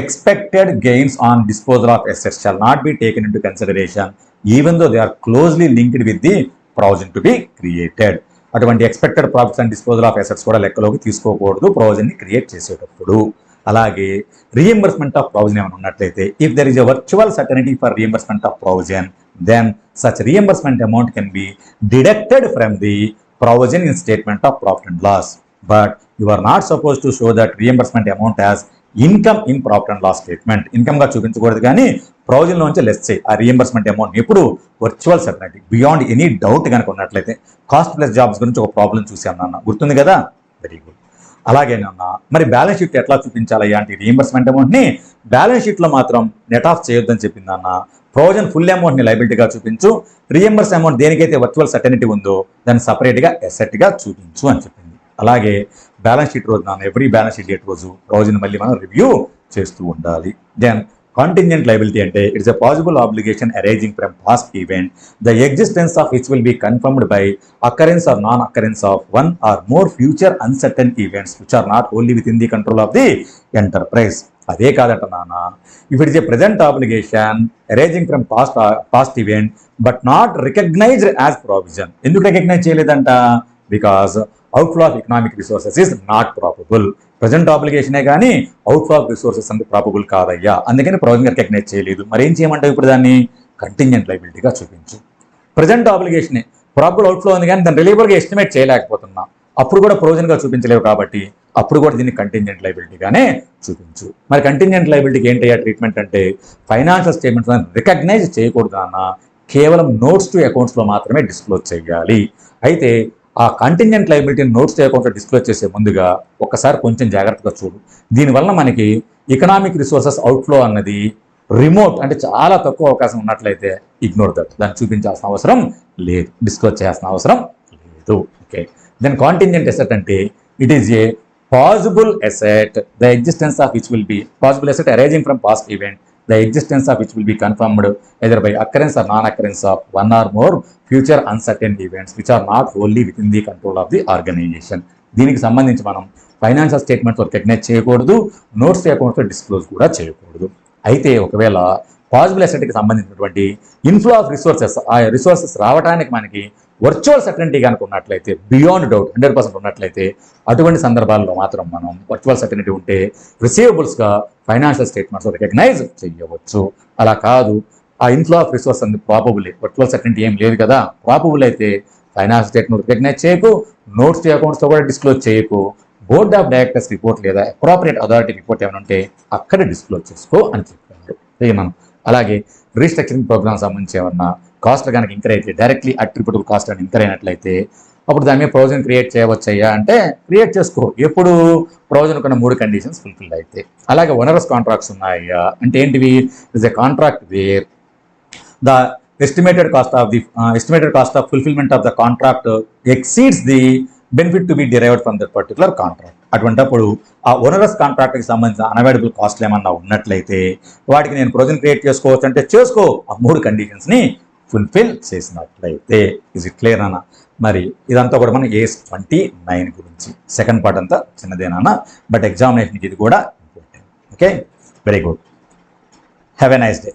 expected gains on disposal of assets shall not be taken into consideration even though they are closely linked with the provision to be created. అటువంటి expected profits and disposal of assets కూడా లెక్కలోకి తీసుకోకూడదు ప్రొవిజన్ని create చేసేటప్పుడు. అలాగే reimbursement of provision ఏమైనా ఉన్నట్లయితే, if there is a virtual certainty for reimbursement of provision, then such reimbursement amount can be deducted from the provision in statement of profit and loss, but you are not supposed to show that reimbursement amount as income in profit and loss statement. Income గా చూపించకూడదు కానీ provision లోంచి less చేయి ఆ reimbursement amount. ఎప్పుడు virtual certainty beyond any doubt కనుక ఉన్నట్లయితే. Cost plus jobs గురించి ఒక ప్రాబ్లం చూసాం నాన్న, గుర్తుంది కదా? Very good. అలాగే నాన్న, మరి బ్యాలెన్స్ షీట్ ఎట్లా చూపించాలయ్యా అంటే రీఎంబర్స్మెంట్ అమౌంట్ని బ్యాలెన్స్ షీట్లో మాత్రం నెట్ ఆఫ్ చేయొద్దని చెప్పింది అన్న. ప్రొవిజన్ ఫుల్ అమౌంట్ని లైబిలిటీగా చూపించు, రీఎంబర్స్ అమౌంట్ దేనికైతే వర్చువల్ సర్టనిటీ ఉందో దాన్ని సపరేట్గా ఎసెట్గా చూపించు అని చెప్పింది. అలాగే బ్యాలెన్స్ షీట్ రోజు ఎవ్రీ బ్యాలెన్స్ షీట్ డేట్ రోజుని మళ్ళీ మనం రివ్యూ చేస్తూ ఉండాలి. దెన్ కాంటింజెంట్ లయబిలిటీ అంటే it's a possible obligation arising from past event the existence of which will be confirmed by occurrence or non occurrence of one or more future uncertain events which are not only with in the control of the enterprise. అదే కాదట నాన్న, if it is a present obligation arising from past event but not recognised as provision. ఎందుకు recognise చేయలేదంట? Because outflow of economic resources is not probable. Present ఆబ్లిగేషనే కానీ outflow of resources అంటే probable కాదయ్యా, అందుకని ప్రావిజన్ రికగ్నైజ్ చేయలేదు. మరి ఏం చేయమంటావు ఇప్పుడు దాన్ని? కంటింజెంట్ లయబిలిటీగా చూపించు. ప్రజెంట్ ఆబ్లిగేషనే ప్రాపబుల్ అవుట్ఫ్లో ఉంది కానీ దాన్ని రిలయబుల్గా ఎస్టిమేట్ చేయలేకపోతున్నా, అప్పుడు కూడా ప్రొవిజన్గా చూపించలేవు కాబట్టి అప్పుడు కూడా దీన్ని కంటింజెంట్ లయబిలిటీగానే చూపించు. మరి కంటింజెంట్ లయబిలిటీకి ఏంటయ్యా ట్రీట్మెంట్ అంటే ఫైనాన్షియల్ స్టేట్మెంట్స్ రికగ్నైజ్ చేయకూడదు అన్న, కేవలం నోట్స్ టు అకౌంట్స్లో మాత్రమే డిస్క్లోజ్ చేయాలి. అయితే ఆ కంటింజెంట్ లయబిలిటీని నోట్స్ టు అకౌంట్లో డిస్క్లోజ్ చేసే ముందుగా ఒక్కసారి కొంచెం జాగ్రత్తగా చూడు. దీనివల్ల మనకి ఎకనామిక్ రిసోర్సెస్ అవుట్ఫ్లో అన్నది రిమోట్ అంటే చాలా తక్కువ అవకాశం ఉన్నట్లయితే ఇగ్నోర్ దట్, దాన్ని చూపించాల్సిన అవసరం లేదు, డిస్క్లోజ్ చేయాల్సిన అవసరం లేదు. ఓకే, దెన్ కాంటింజెంట్ అసెట్ అంటే it is a possible asset the existence of which will be possible asset arising from past event the existence of which will be confirmed either by occurrence or non-occurrence of one or more future uncertain events which are not wholly within the control of the organization. దీనికి సంబంధించి మనం financial statements recognise చేయకూడదు, notes accounts disclose కూడా చేయకూడదు. అయితే ఒకవేళ possible అసెట్కి సంబంధించినటువంటి inflow of resources, ఆ రిసోర్సెస్ రావడానికి మనకి వర్చువల్ సర్టనిటీ కనుక ఉన్నట్లయితే, బియాండ్ డౌట్ 100% ఉన్నట్లయితే, అటువంటి సందర్భాల్లో మాత్రం మనం వర్చువల్ సర్టనిటీ ఉంటే రిసీవబుల్స్గా ఫైనాన్షియల్ స్టేట్మెంట్స్ రికగ్నైజ్ చేయవచ్చు. అలా కాదు, ఆ ఇన్ఫ్లో ఆఫ్ రిసోర్స్ అనేది ప్రాపబుల్, వర్చువల్ సర్టనిటీ ఏం లేదు కదా, ప్రాపబుల్ అయితే ఫైనాన్షియల్ స్టేట్మెంట్ రికగ్నైజ్ చేయకు, నోట్స్ టు అకౌంట్స్తో కూడా డిస్క్లోజ్ చేయకు, బోర్డ్ ఆఫ్ డైరెక్టర్స్ రిపోర్ట్ లేదా అప్రోప్రియేట్ అథారిటీ రిపోర్ట్ ఏమైనా ఉంటే అక్కడ డిస్క్లోజ్ చేసుకో అని చెప్పారు. మనం అలాగే రీస్ట్రక్చరింగ్ ప్రోగ్రామ్ సంబంధించి ఏమన్నా కాస్ట్ కనుక ఇంకర్ అయితే డైరెక్ట్లీ అట్రిబ్యూటబుల్ కాస్ట్ అని ఇంకర్ అయినట్లయితే అప్పుడు దాని మీద ప్రొవిజన్ క్రియేట్ చేయవచ్చయ్యా అంటే క్రియేట్ చేసుకో, ఎప్పుడు ప్రొవిజన్ కొన్న 3 కండిషన్స్ ఫుల్ఫిల్ అయితే. అలాగే ఓనరస్ కాంట్రాక్ట్స్ ఉన్నాయా అంటే ఏంటివి? Is a contract wear the estimated cost of fulfillment of the contract exceeds the benefit to be derived from that particular contract. అటువంటిప్పుడు ఆ ఓనరస్ కాంట్రాక్ట్కి సంబంధించిన అనవైలబుల్ కాస్ట్లు ఏమన్నా ఉన్నట్లయితే వాటికి నేను ప్రొవిజన్ క్రియేట్ చేసుకోవచ్చు అంటే చేసుకో, ఆ 3 కండిషన్స్ని ఫుల్ఫిల్ చేసినట్లయితే. ఇస్ ఇట్ క్లియర్ అన్న? మరి ఇదంతా కూడా మనం AS 29 గురించి సెకండ్ పార్ట్ అంతా చిన్నదేనా, బట్ ఎగ్జామినేషన్కి ఇది కూడా important. Okay, very good, have a nice day.